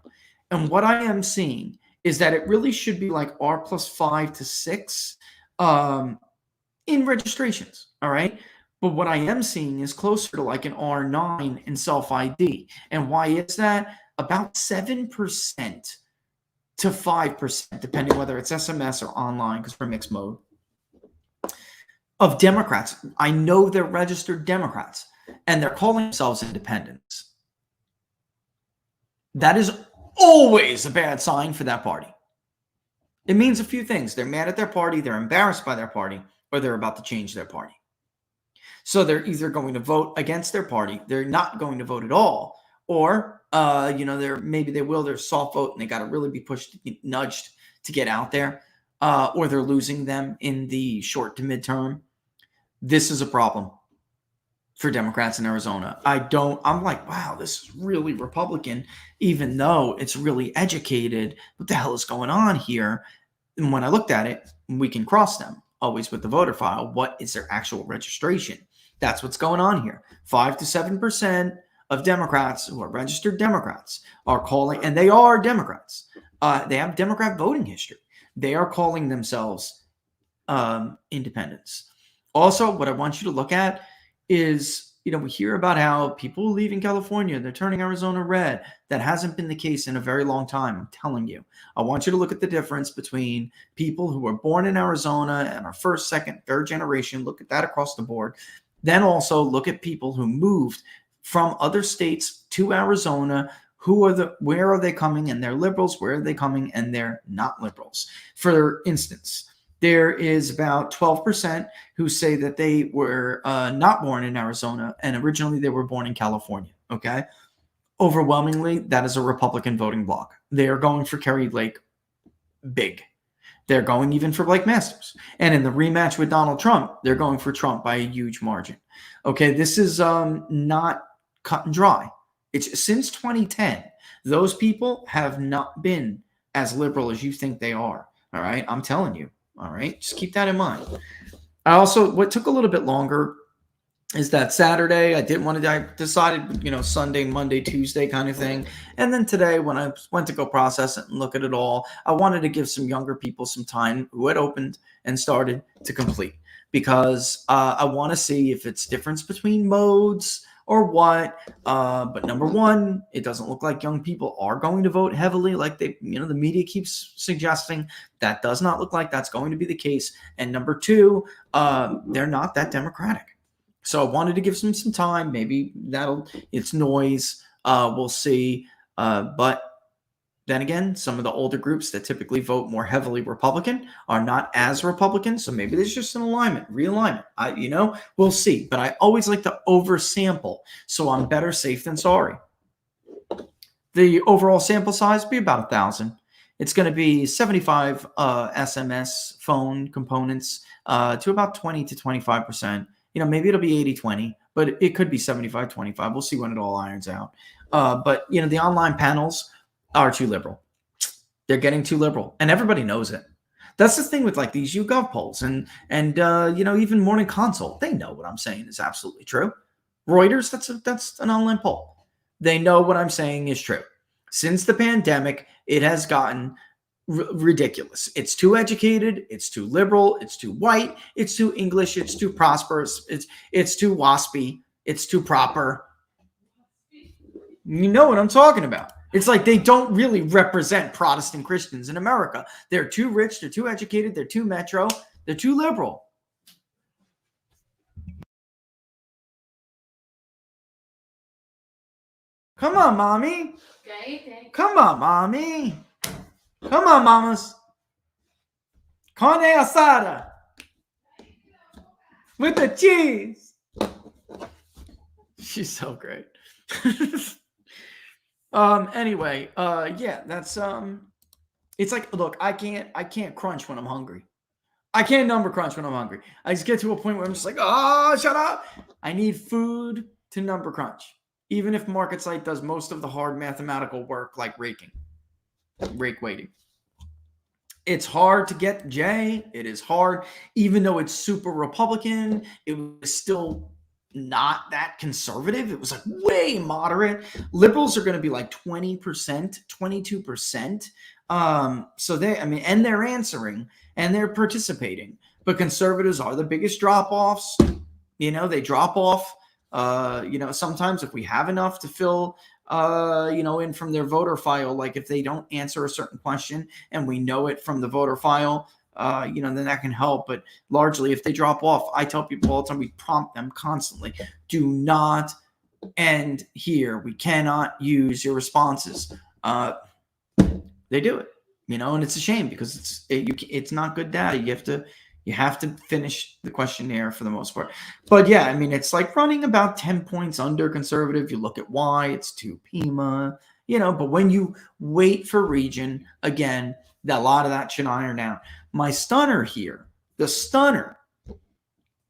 And what I am seeing is that it really should be like R+5 to 6 in registrations. All right. But what I am seeing is closer to like an R9 in self-ID. And why is that? About 7% to 5%, depending whether it's SMS or online, because we're mixed mode, of Democrats. I know they're registered Democrats, and they're calling themselves independents. That is always a bad sign for that party. It means a few things. They're mad at their party, they're embarrassed by their party, or they're about to change their party. So they're either going to vote against their party, they're not going to vote at all, or maybe they will, they're soft vote and they got to really be nudged to get out there, or they're losing them in the short to midterm. This is a problem for Democrats in Arizona. I'm like, wow, this is really Republican, even though it's really educated. What the hell is going on here? And when I looked at it, we can cross them always with the voter file. What is their actual registration? That's what's going on here. 5 to 7% of Democrats who are registered Democrats are calling, and they are Democrats. They have Democrat voting history. They are calling themselves independents. Also, what I want you to look at is, we hear about how people leaving California, they're turning Arizona red. That hasn't been the case in a very long time. I'm telling you. I want you to look at the difference between people who were born in Arizona and are first, second, third generation. Look at that across the board. Then also look at people who moved from other states to Arizona. Where are they coming and they're liberals? Where are they coming and they're not liberals? For instance, there is about 12% who say that they were not born in Arizona and originally they were born in California. Okay. Overwhelmingly, that is a Republican voting bloc. They are going for Kerry Lake big. They're going even for Blake Masters. And in the rematch with Donald Trump, they're going for Trump by a huge margin. Okay. This is not cut and dry. It's since 2010, those people have not been as liberal as you think they are. All right. I'm telling you. All right. Just keep that in mind. What took a little bit longer is that Saturday, I decided, Sunday, Monday, Tuesday kind of thing. And then today, when I went to go process it and look at it all, I wanted to give some younger people some time who had opened and started to complete, because I want to see if it's difference between modes or what. But number one, it doesn't look like young people are going to vote heavily like the media keeps suggesting. That does not look like that's going to be the case. And number two, they're not that democratic. So I wanted to give them some time. Maybe it's noise. We'll see. But then again, some of the older groups that typically vote more heavily Republican are not as Republican. So maybe there's just an realignment. We'll see. But I always like to oversample. So I'm better safe than sorry. The overall sample size will be about 1,000. It's going to be 75 SMS phone components to about 20 to 25%. Maybe it'll be 80-20, but it could be 75-25. We'll see when it all irons out. But the online panels are too liberal. They're getting too liberal, and everybody knows it. That's the thing with like these YouGov polls and even Morning Consult. They know what I'm saying is absolutely true. Reuters, that's an online poll. They know what I'm saying is true. Since the pandemic, it has gotten ridiculous. It's too educated, it's too liberal, it's too white, it's too English, it's too prosperous, it's too waspy, it's too proper. You know what I'm talking about. It's like they don't really represent Protestant Christians in America. They're too rich, they're too educated, they're too metro, they're too liberal. Come on, mommy. Come on, mommy. Come on, mamas. Carne asada. With the cheese. She's so great. Anyway, yeah, that's it's like, look, I can't crunch when I'm hungry. I can't number crunch when I'm hungry. I just get to a point where I'm just like, oh, shut up. I need food to number crunch. Even if MarketSite does most of the hard mathematical work like rake weighting. It's hard to get Jay. It is hard. Even though it's super Republican, it was still not that conservative. It was like way moderate. Liberals are going to be like 20%, 22%. So and they're answering and they're participating. But conservatives are the biggest drop-offs. They drop off. Sometimes if we have enough to fill, in from their voter file, like if they don't answer a certain question and we know it from the voter file, then that can help. But largely, if they drop off, I tell people all the time, we prompt them constantly. Do not end here. We cannot use your responses. They do it, and it's a shame because it's not good data. You have to finish the questionnaire for the most part. But yeah, it's like running about 10 points under conservative. You look at why, it's too PEMA, but when you wait for region, again, a lot of that should iron out. My stunner here, the stunner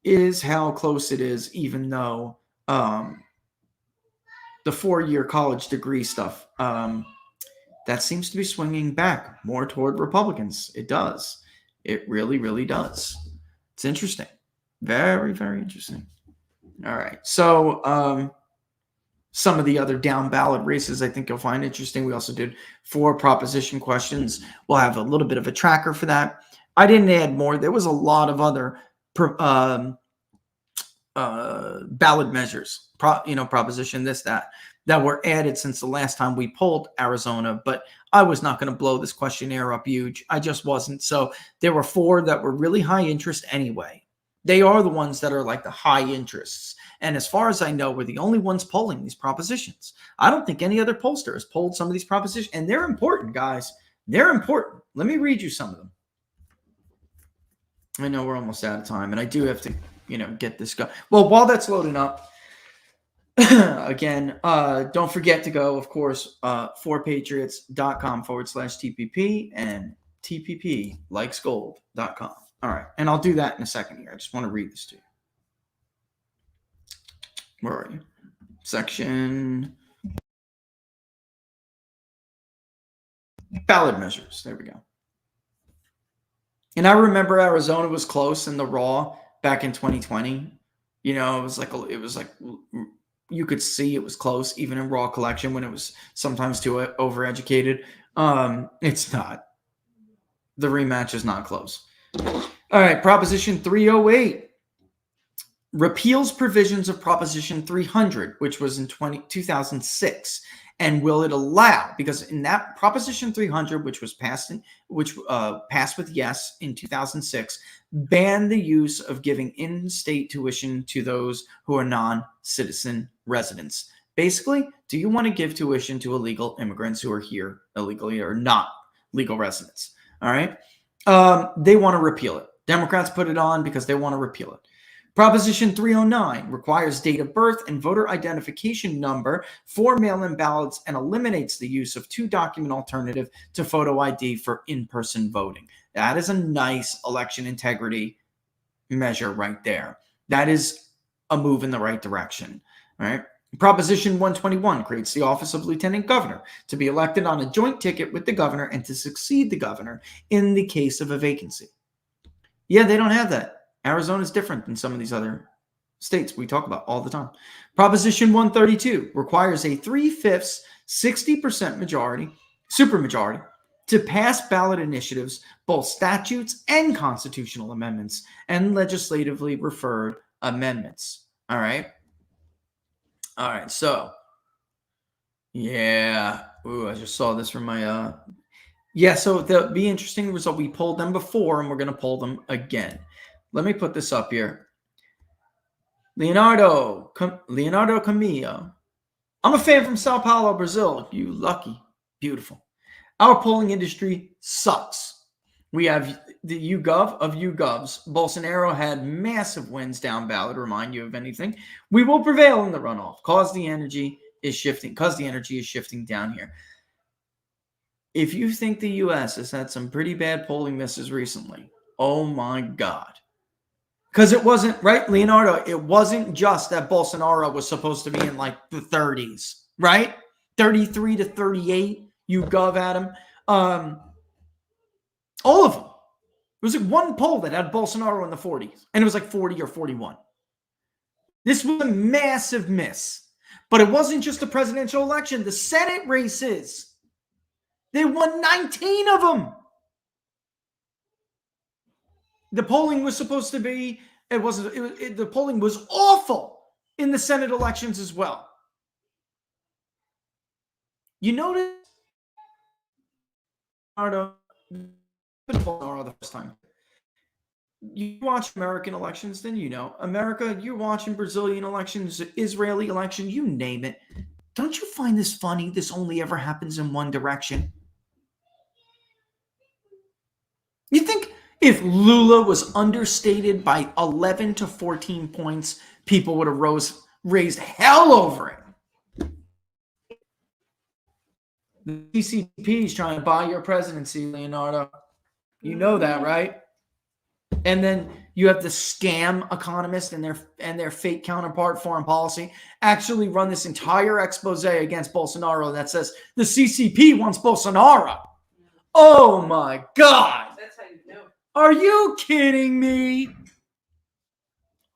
is how close it is, even though the 4-year college degree stuff, that seems to be swinging back more toward Republicans. It does. It really, really does. It's interesting. Very, very interesting. All right. So some of the other down ballot races I think you'll find interesting. We also did 4 proposition questions. We'll have a little bit of a tracker for that. I didn't add more. There was a lot of other ballot measures, proposition this, that were added since the last time we polled Arizona, but I was not going to blow this questionnaire up huge. I just wasn't. So there were 4 that were really high interest anyway. They are the ones that are like the high interests. And as far as I know, we're the only ones polling these propositions. I don't think any other pollster has polled some of these propositions. And they're important, guys. They're important. Let me read you some of them. I know we're almost out of time, and I do have to, get this going. Well, while that's loading up, again, don't forget to go, of course, forpatriots.com/TPP and TPPlikesgold.com. All right. And I'll do that in a second here. I just want to read this to you. Where are you? Section ballot measures. There we go. And I remember Arizona was close in the raw back in 2020. It was like you could see it was close even in raw collection when it was sometimes too overeducated. It's not. The rematch is not close. All right, Proposition 308 repeals provisions of Proposition 300, which was in 2006. And will it allow, because in that Proposition 300, which was passed with yes in 2006, banned the use of giving in-state tuition to those who are non-citizen residents. Basically, do you want to give tuition to illegal immigrants who are here illegally or not legal residents? All right. They want to repeal it. Democrats put it on because they want to repeal it. Proposition 309 requires date of birth and voter identification number for mail-in ballots and eliminates the use of two-document alternative to photo ID for in-person voting. That is a nice election integrity measure right there. That is a move in the right direction. All right. Proposition 121 creates the office of lieutenant governor to be elected on a joint ticket with the governor and to succeed the governor in the case of a vacancy. Yeah, they don't have that. Arizona is different than some of these other states we talk about all the time. Proposition 132 requires a 3/5, 60% majority, supermajority, to pass ballot initiatives, both statutes and constitutional amendments, and legislatively referred amendments. All right. All right. So, yeah. Ooh, I just saw this from my, yeah. So the interesting result. We polled them before, and we're going to poll them again. Let me put this up here. Leonardo Camillo. I'm a fan from Sao Paulo, Brazil. You lucky. Beautiful. Our polling industry sucks. We have the YouGov of YouGovs. Bolsonaro had massive wins down ballot. Remind you of anything? We will prevail in the runoff because the energy is shifting down here. If you think the U.S. has had some pretty bad polling misses recently, oh my God. Because it wasn't, right, Leonardo, it wasn't just that Bolsonaro was supposed to be in like the 30s, right? 33 to 38, YouGov had him. All of them. It was like one poll that had Bolsonaro in the 40s, and it was like 40 or 41. This was a massive miss. But it wasn't just the presidential election. The Senate races, they won 19 of them. The polling was supposed to be, the polling was awful in the Senate elections as well. You notice, the first time. You watch American elections, then you know. America, you're watching Brazilian elections, Israeli election, you name it. Don't you find this funny? This only ever happens in one direction. You think if Lula was understated by 11 to 14 points, people would have raised hell over it? The CCP is trying to buy your presidency, Leonardo. You know that, right? And then you have the scam economist and their fake counterpart, foreign policy, actually run this entire expose against Bolsonaro that says the CCP wants Bolsonaro. Oh my God. That's how you know. Are you kidding me?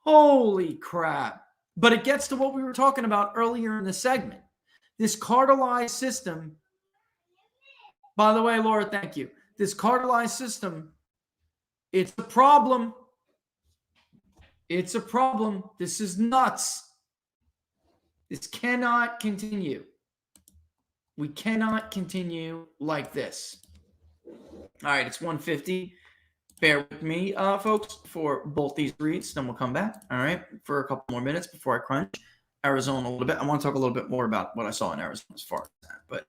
Holy crap. But it gets to what we were talking about earlier in the segment. This cartelized system. By the way, Laura, thank you. This cartelized system, it's a problem. It's a problem. This is nuts. This cannot continue. We cannot continue like this. All right, it's 1:50. bear with me, folks, for both these reads. Then we'll come back, all right, for a couple more minutes before I crunch Arizona a little bit. I want to talk a little bit more about what I saw in Arizona as far as that. But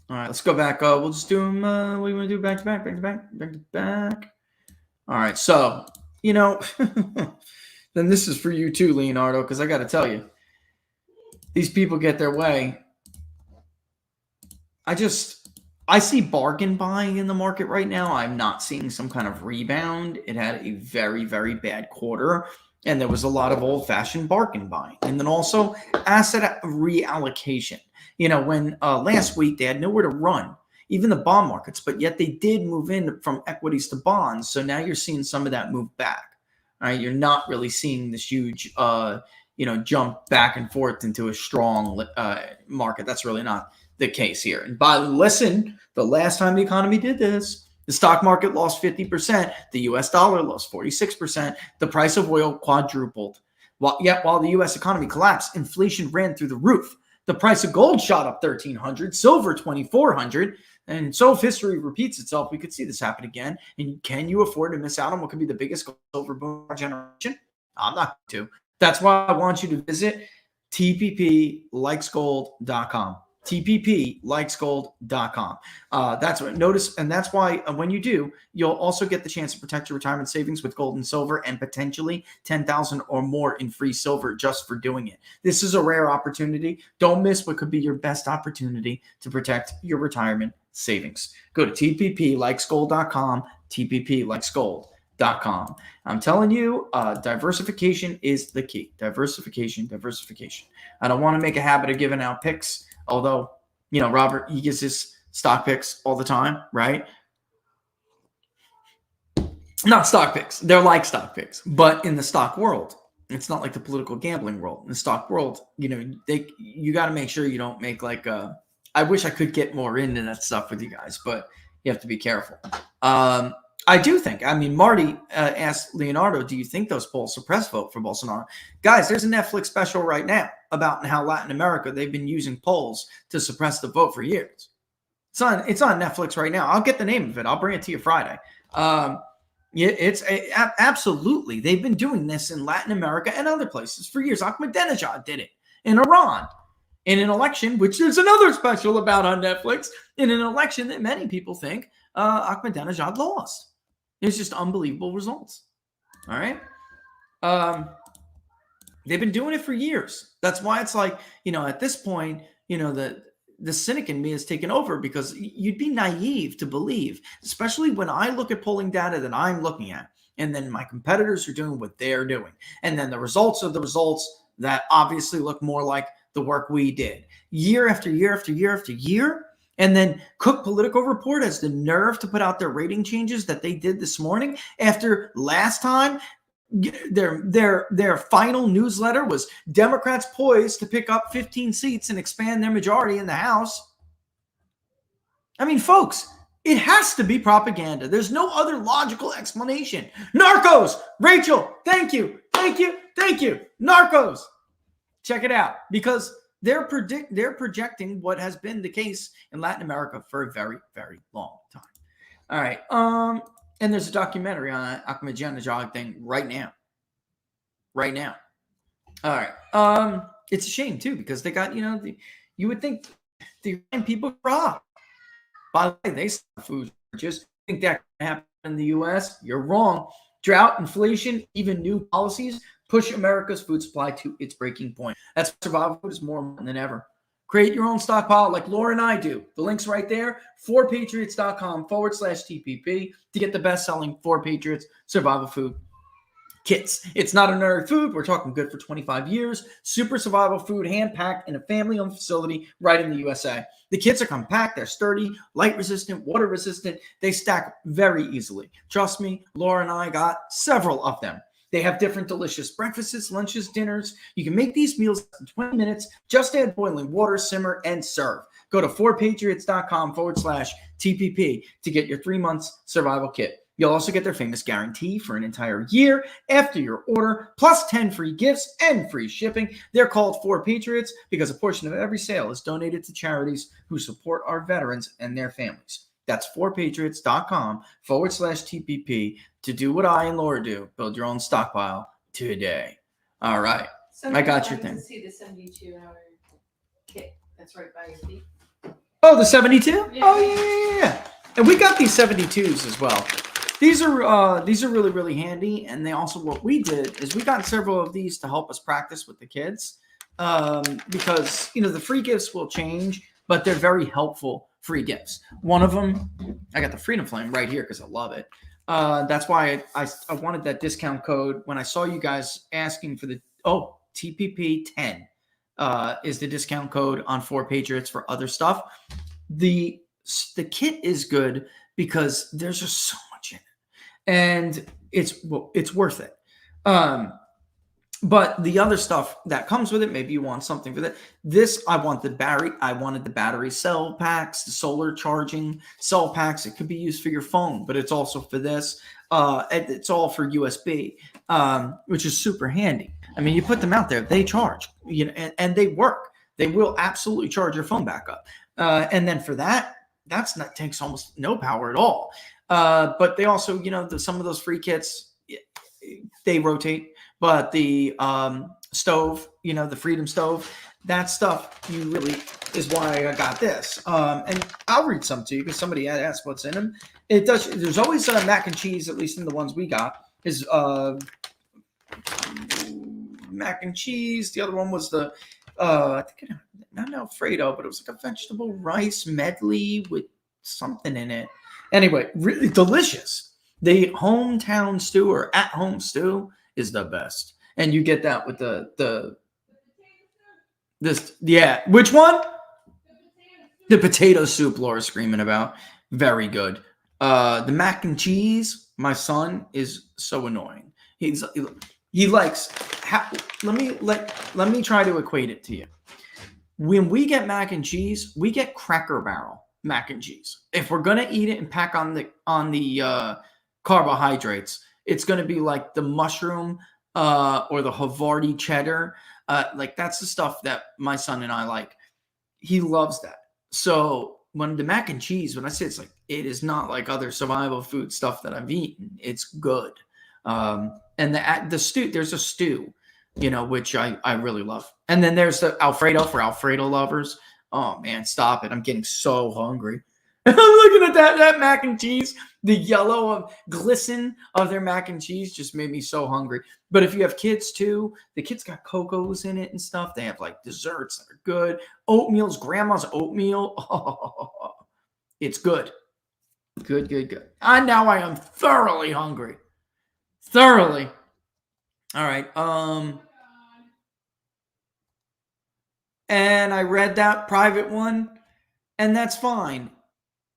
all right, let's go back. We'll just do them. What do you want to do? Back to back, back to back, back to back. All right, so then this is for you too, Leonardo, because I got to tell you, these people get their way. I see bargain buying in the market right now. I'm not seeing some kind of rebound. It had a very, very bad quarter, and there was a lot of old-fashioned bargain buying. And then also asset reallocation. When last week they had nowhere to run, even the bond markets, but yet they did move in from equities to bonds. So now you're seeing some of that move back. All right, you're not really seeing this huge, jump back and forth into a strong market. That's really not the case here. And the last time the economy did this, the stock market lost 50%, the US dollar lost 46%, the price of oil quadrupled. While the US economy collapsed, inflation ran through the roof. The price of gold shot up 1,300, silver 2,400, and so if history repeats itself, we could see this happen again. And can you afford to miss out on what could be the biggest gold silver boom of our generation? I'm not going to. That's why I want you to visit tpplikesgold.com. tpplikesgold.com. That's what notice, and that's why when you do, you'll also get the chance to protect your retirement savings with gold and silver, and potentially 10,000 or more in free silver just for doing it. This is a rare opportunity. Don't miss what could be your best opportunity to protect your retirement savings. Go to tpplikesgold.com. tpplikesgold.com. I'm telling you, diversification is the key. Diversification. I don't want to make a habit of giving out picks. Although, Robert, he gives his stock picks all the time, right? Not stock picks. They're like stock picks. But in the stock world, it's not like the political gambling world. In the stock world, you got to make sure you don't make I wish I could get more into that stuff with you guys, but you have to be careful. I do think, Marty asked Leonardo, do you think those polls suppress vote for Bolsonaro? Guys, there's a Netflix special right now about how Latin America, they've been using polls to suppress the vote for years. It's on Netflix right now. I'll get the name of it. I'll bring it to you Friday. Absolutely. They've been doing this in Latin America and other places for years. Ahmadinejad did it in Iran in an election, which there's another special about on Netflix, in an election that many people think Ahmadinejad lost. It's just unbelievable results. All right. They've been doing it for years. That's why it's like, at this point, the cynic in me has taken over, because you'd be naive to believe, especially when I look at polling data that I'm looking at, and then my competitors are doing what they're doing. And then the results are the results that obviously look more like the work we did year after year after year after year. And then Cook Political Report has the nerve to put out their rating changes that they did this morning after last time. Their final newsletter was Democrats poised to pick up 15 seats and expand their majority in the House. Folks, it has to be propaganda. There's no other logical explanation. Narcos, Rachel, thank you. Narcos, check it out, because they're projecting what has been the case in Latin America for a very, very long time. All right. And there's a documentary on that Ahmadinejad thing right now. All right. It's a shame too, because they got, you would think the people robbed. By the way, they sell food shortages. Think that can happen in the U.S.? You're wrong. Drought, inflation, even new policies push America's food supply to its breaking point. That's why survival food is more important than ever. Create your own stockpile like Laura and I do. The link's right there, 4patriots.com/TPP to get the best-selling 4Patriots survival food kits. It's not ordinary food. We're talking good for 25 years. Super survival food, hand-packed in a family-owned facility right in the USA. The kits are compact. They're sturdy, light-resistant, water-resistant. They stack very easily. Trust me, Laura and I got several of them. They have different delicious breakfasts, lunches, dinners. You can make these meals in 20 minutes. Just add boiling water, simmer, and serve. Go to 4patriots.com/TPP to get your 3 months survival kit. You'll also get their famous guarantee for an entire year after your order, plus 10 free gifts and free shipping. They're called 4Patriots because a portion of every sale is donated to charities who support our veterans and their families. That's 4patriots.com/TPP to do what I and Laura do. Build your own stockpile today. All right. I got your thing. To see the 72-hour kit that's right by your feet. Oh, the 72? Yeah. Oh, yeah. And we got these 72s as well. These are really, really handy. And they also, what we did is we got several of these to help us practice with the kids. Because, the free gifts will change, but they're very helpful free gifts. One of them, I got the Freedom Flame right here because I love it. That's why I wanted that discount code when I saw you guys asking for the, TPP10 is the discount code on 4Patriots for other stuff. The kit is good because there's just so much in it, and it's worth it. But the other stuff that comes with it, maybe you want something for that. This, I wanted the battery cell packs, the solar charging cell packs. It could be used for your phone, but it's also for this. It's all for USB, which is super handy. I mean, you put them out there, they charge, and they work. They will absolutely charge your phone back up. And then for that takes almost no power at all. But they also, some of those free kits, they rotate. But the stove, the Freedom Stove, that stuff is why I got this. And I'll read some to you because somebody had asked what's in them. It does. There's always mac and cheese, at least in the ones we got, is mac and cheese. The other one was the I think not Alfredo, but it was like a vegetable rice medley with something in it. Anyway, really delicious. The hometown stew or at-home stew is the best, and you get that with which one? The potato soup Laura's screaming about. Very good. The mac and cheese, my son is so annoying. He likes let me try to equate it to you. When we get mac and cheese, we get Cracker Barrel mac and cheese. If we're gonna eat it and pack on the carbohydrates, it's going to be like the mushroom or the Havarti cheddar. That's the stuff that my son and I like. He loves that. So when the mac and cheese, when I say it is not like other survival food stuff that I've eaten. It's good. And the stew, there's a stew, which I really love. And then there's the Alfredo for Alfredo lovers. Oh man, stop it. I'm getting so hungry. I'm looking at that mac and cheese. The yellow of glisten of their mac and cheese just made me so hungry. But if you have kids too, the kids got cocos in it and stuff. They have desserts that are good. Oatmeal's grandma's oatmeal. Oh, it's good. Good. And now I am thoroughly hungry. Thoroughly. All right. And I read that private one, and that's fine.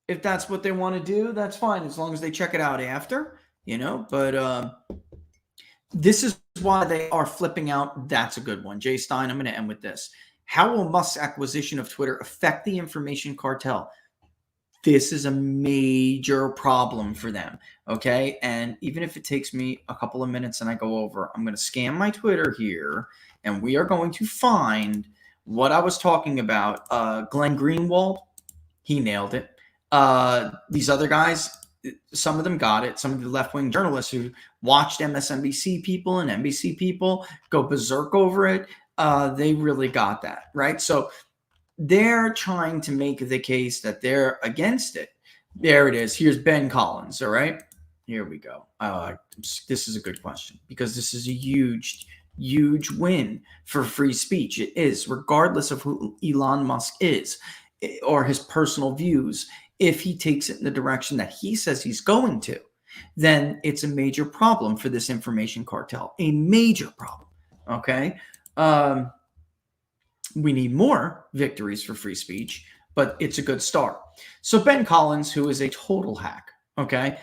If that's what they want to do, that's fine, as long as they check it out after, But this is why they are flipping out. That's a good one. Jay Stein, I'm going to end with this. How will Musk's acquisition of Twitter affect the information cartel? This is a major problem for them, okay? And even if it takes me a couple of minutes and I go over, I'm going to scan my Twitter here, and we are going to find what I was talking about. Glenn Greenwald, he nailed it. These other guys, some of them got it. Some of the left-wing journalists who watched MSNBC people and NBC people go berserk over it, they really got that, right? So they're trying to make the case that they're against it. There it is. Here's Ben Collins, all right? Here we go. This is a good question because this is a huge win for free speech. It is, regardless of who Elon Musk is or his personal views. If he takes it in the direction that he says he's going to, then it's a major problem for this information cartel. A major problem. Okay. We need more victories for free speech, but it's a good start. So Ben Collins, who is a total hack. Okay.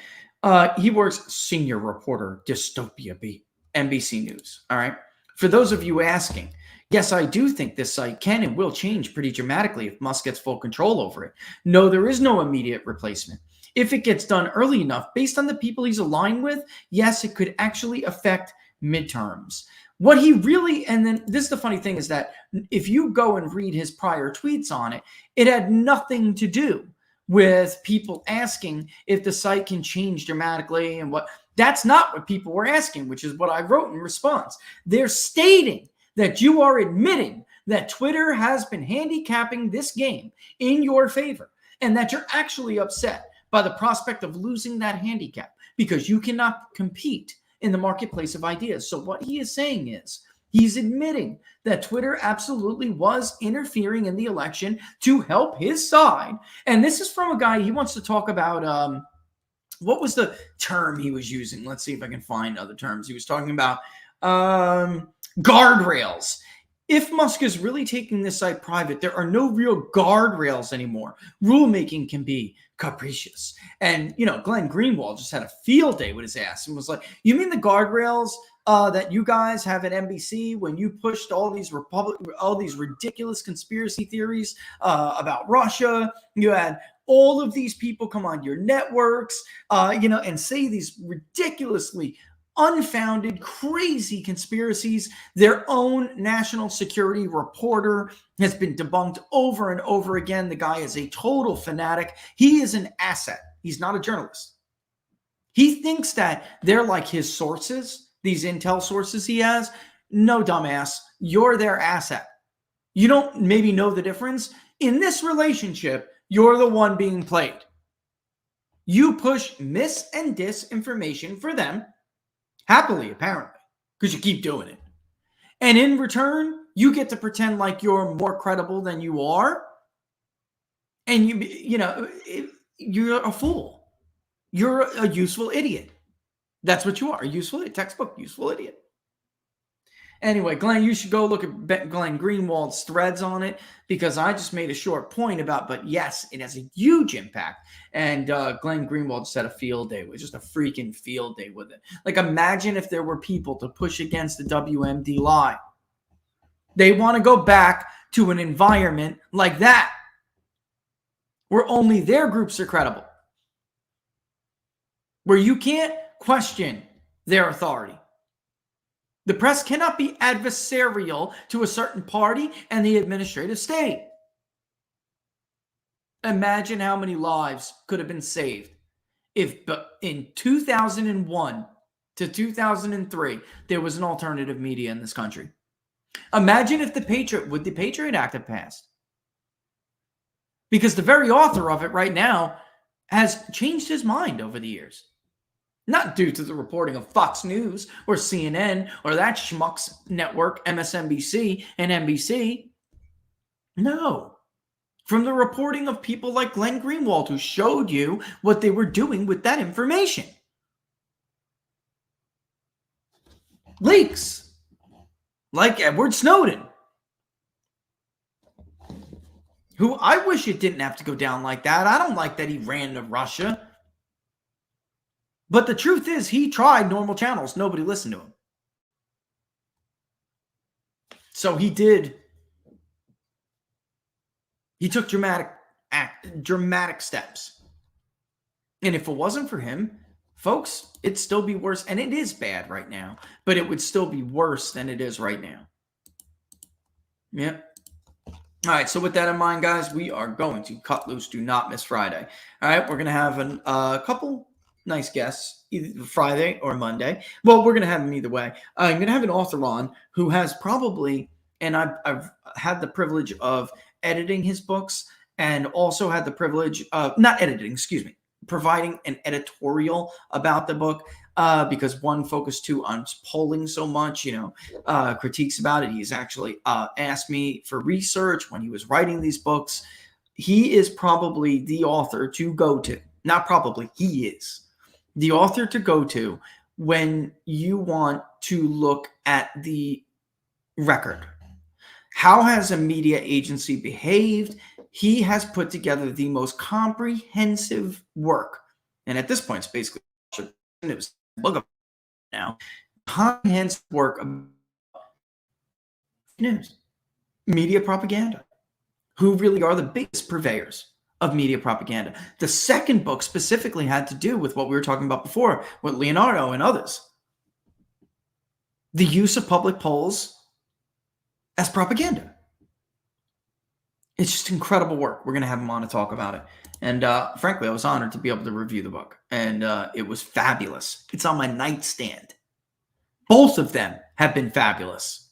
He works senior reporter, Dystopia Beat, NBC News. All right. For those of you asking, yes, I do think this site can and will change pretty dramatically if Musk gets full control over it. No, there is no immediate replacement. If it gets done early enough, based on the people he's aligned with, yes, it could actually affect midterms. What he really, and then this is the funny thing, is that if you go and read his prior tweets on it, it had nothing to do with people asking if the site can change dramatically and what. That's not what people were asking, which is what I wrote in response. They're stating that you are admitting that Twitter has been handicapping this game in your favor, and that you're actually upset by the prospect of losing that handicap because you cannot compete in the marketplace of ideas. So what he is saying is he's admitting that Twitter absolutely was interfering in the election to help his side. And this is from a guy, he wants to talk about, what was the term he was using? Let's see if I can find other terms. He was talking about guardrails. If Musk is really taking this site private, there are no real guardrails anymore. Rulemaking can be capricious. And, you know, Glenn Greenwald just had a field day with his ass and was like, you mean the guardrails that you guys have at NBC when you pushed all these ridiculous conspiracy theories about Russia? You had all of these people come on your networks, and say these ridiculously unfounded, crazy conspiracies. Their own national security reporter has been debunked over and over again. The guy is a total fanatic. He is an asset. He's not a journalist. He thinks that they're like his sources, these intel sources he has. No, dumbass, you're their asset. You don't maybe know the difference. In this relationship, you're the one being played. You push mis and disinformation for them, happily, apparently, because you keep doing it. And in return, you get to pretend like you're more credible than you are. And you're a fool. You're a useful idiot. That's what you are, a useful idiot, textbook useful idiot. Anyway, Glenn, you should go look at Glenn Greenwald's threads on it, because I just made a short point about, but yes, it has a huge impact. And Glenn Greenwald just had a field day with just a freaking field day with it. Like, imagine if there were people to push against the WMD lie. They want to go back to an environment like that, where only their groups are credible, where you can't question their authority. The press cannot be adversarial to a certain party and the administrative state. Imagine how many lives could have been saved if in 2001 to 2003, there was an alternative media in this country. Imagine if the Patriot Act had passed. Because the very author of it right now has changed his mind over the years. Not due to the reporting of Fox News or CNN or that schmuck's network, MSNBC and NBC. No. From the reporting of people like Glenn Greenwald, who showed you what they were doing with that information. Leaks. Like Edward Snowden. Who I wish it didn't have to go down like that. I don't like that he ran to Russia. But the truth is, he tried normal channels. Nobody listened to him. So he did. He took dramatic steps. And if it wasn't for him, folks, it'd still be worse. And it is bad right now. But it would still be worse than it is right now. Yeah. All right. So with that in mind, guys, we are going to cut loose. Do not miss Friday. All right. We're going to have a couple nice guests, either Friday or Monday. Well, we're going to have them either way. I'm going to have an author on who has probably, and I've had the privilege of editing his books, and also had the privilege of, not editing, excuse me, providing an editorial about the book, because one focused too on polling so much, critiques about it. He's actually asked me for research when he was writing these books. He is probably the author to go to. Not probably, he is the author to go to when you want to look at the record. How has a media agency behaved? He has put together the most comprehensive work. And at this point, it's basically, it was book now, comprehensive work of news, media propaganda, who really are the biggest purveyors of media propaganda. The second book specifically had to do with what we were talking about before with Leonardo and others. The use of public polls as propaganda. It's just incredible work. We're going to have him on to talk about it. And frankly, I was honored to be able to review the book. And it was fabulous. It's on my nightstand. Both of them have been fabulous.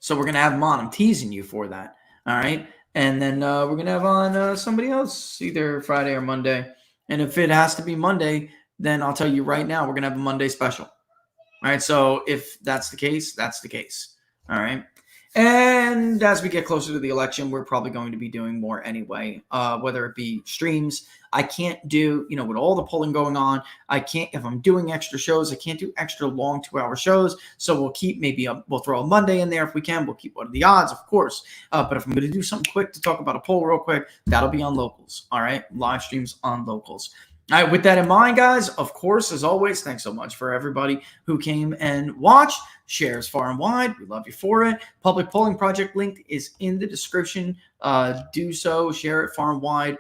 So we're going to have them on. I'm teasing you for that. All right. And then we're going to have on somebody else either Friday or Monday. And if it has to be Monday, then I'll tell you right now, we're going to have a Monday special. All right. So if that's the case, that's the case. All right. And as we get closer to the election, we're probably going to be doing more anyway, whether it be streams. I can't do, with all the polling going on, if I'm doing extra shows, I can't do extra long 2-hour shows. So we'll keep we'll throw a Monday in there if we can. We'll keep What Are the Odds, of course. But if I'm going to do something quick to talk about a poll real quick, that'll be on Locals. All right. Live streams on Locals. All right. With that in mind, guys, of course, as always, thanks so much for everybody who came and watched. Shares far and wide. We love you for it. Public polling project link is in the description. Do so. Share it far and wide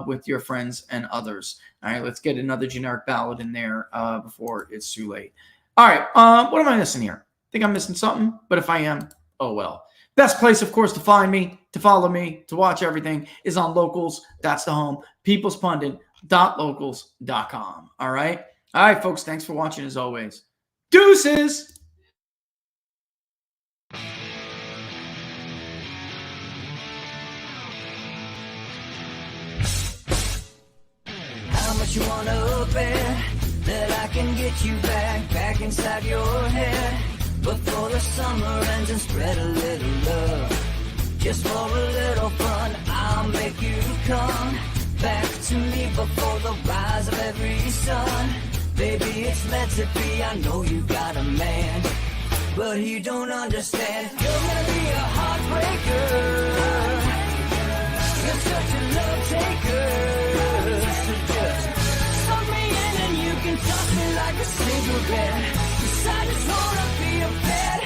with your friends and others. All right, let's get another generic ballot in there before it's too late. All right, what am I missing here? Think I'm missing something, but if I am, oh well. Best place, of course, to find me, to follow me, to watch everything is on Locals. That's the home. peoplespundit.locals.com. All right, folks. Thanks for watching as always. Deuces. How much you wanna bet that I can get you back inside your head before the summer ends and spread a little love. Just for a little fun, I'll make you come back to me before the rise of every sun. Baby, it's meant to be. I know you got a man, but you don't understand. You're gonna be a heartbreaker. You're such a love taker. So just suck me in and you can toss me like a cigarette. 'Cause I just wanna be a pet.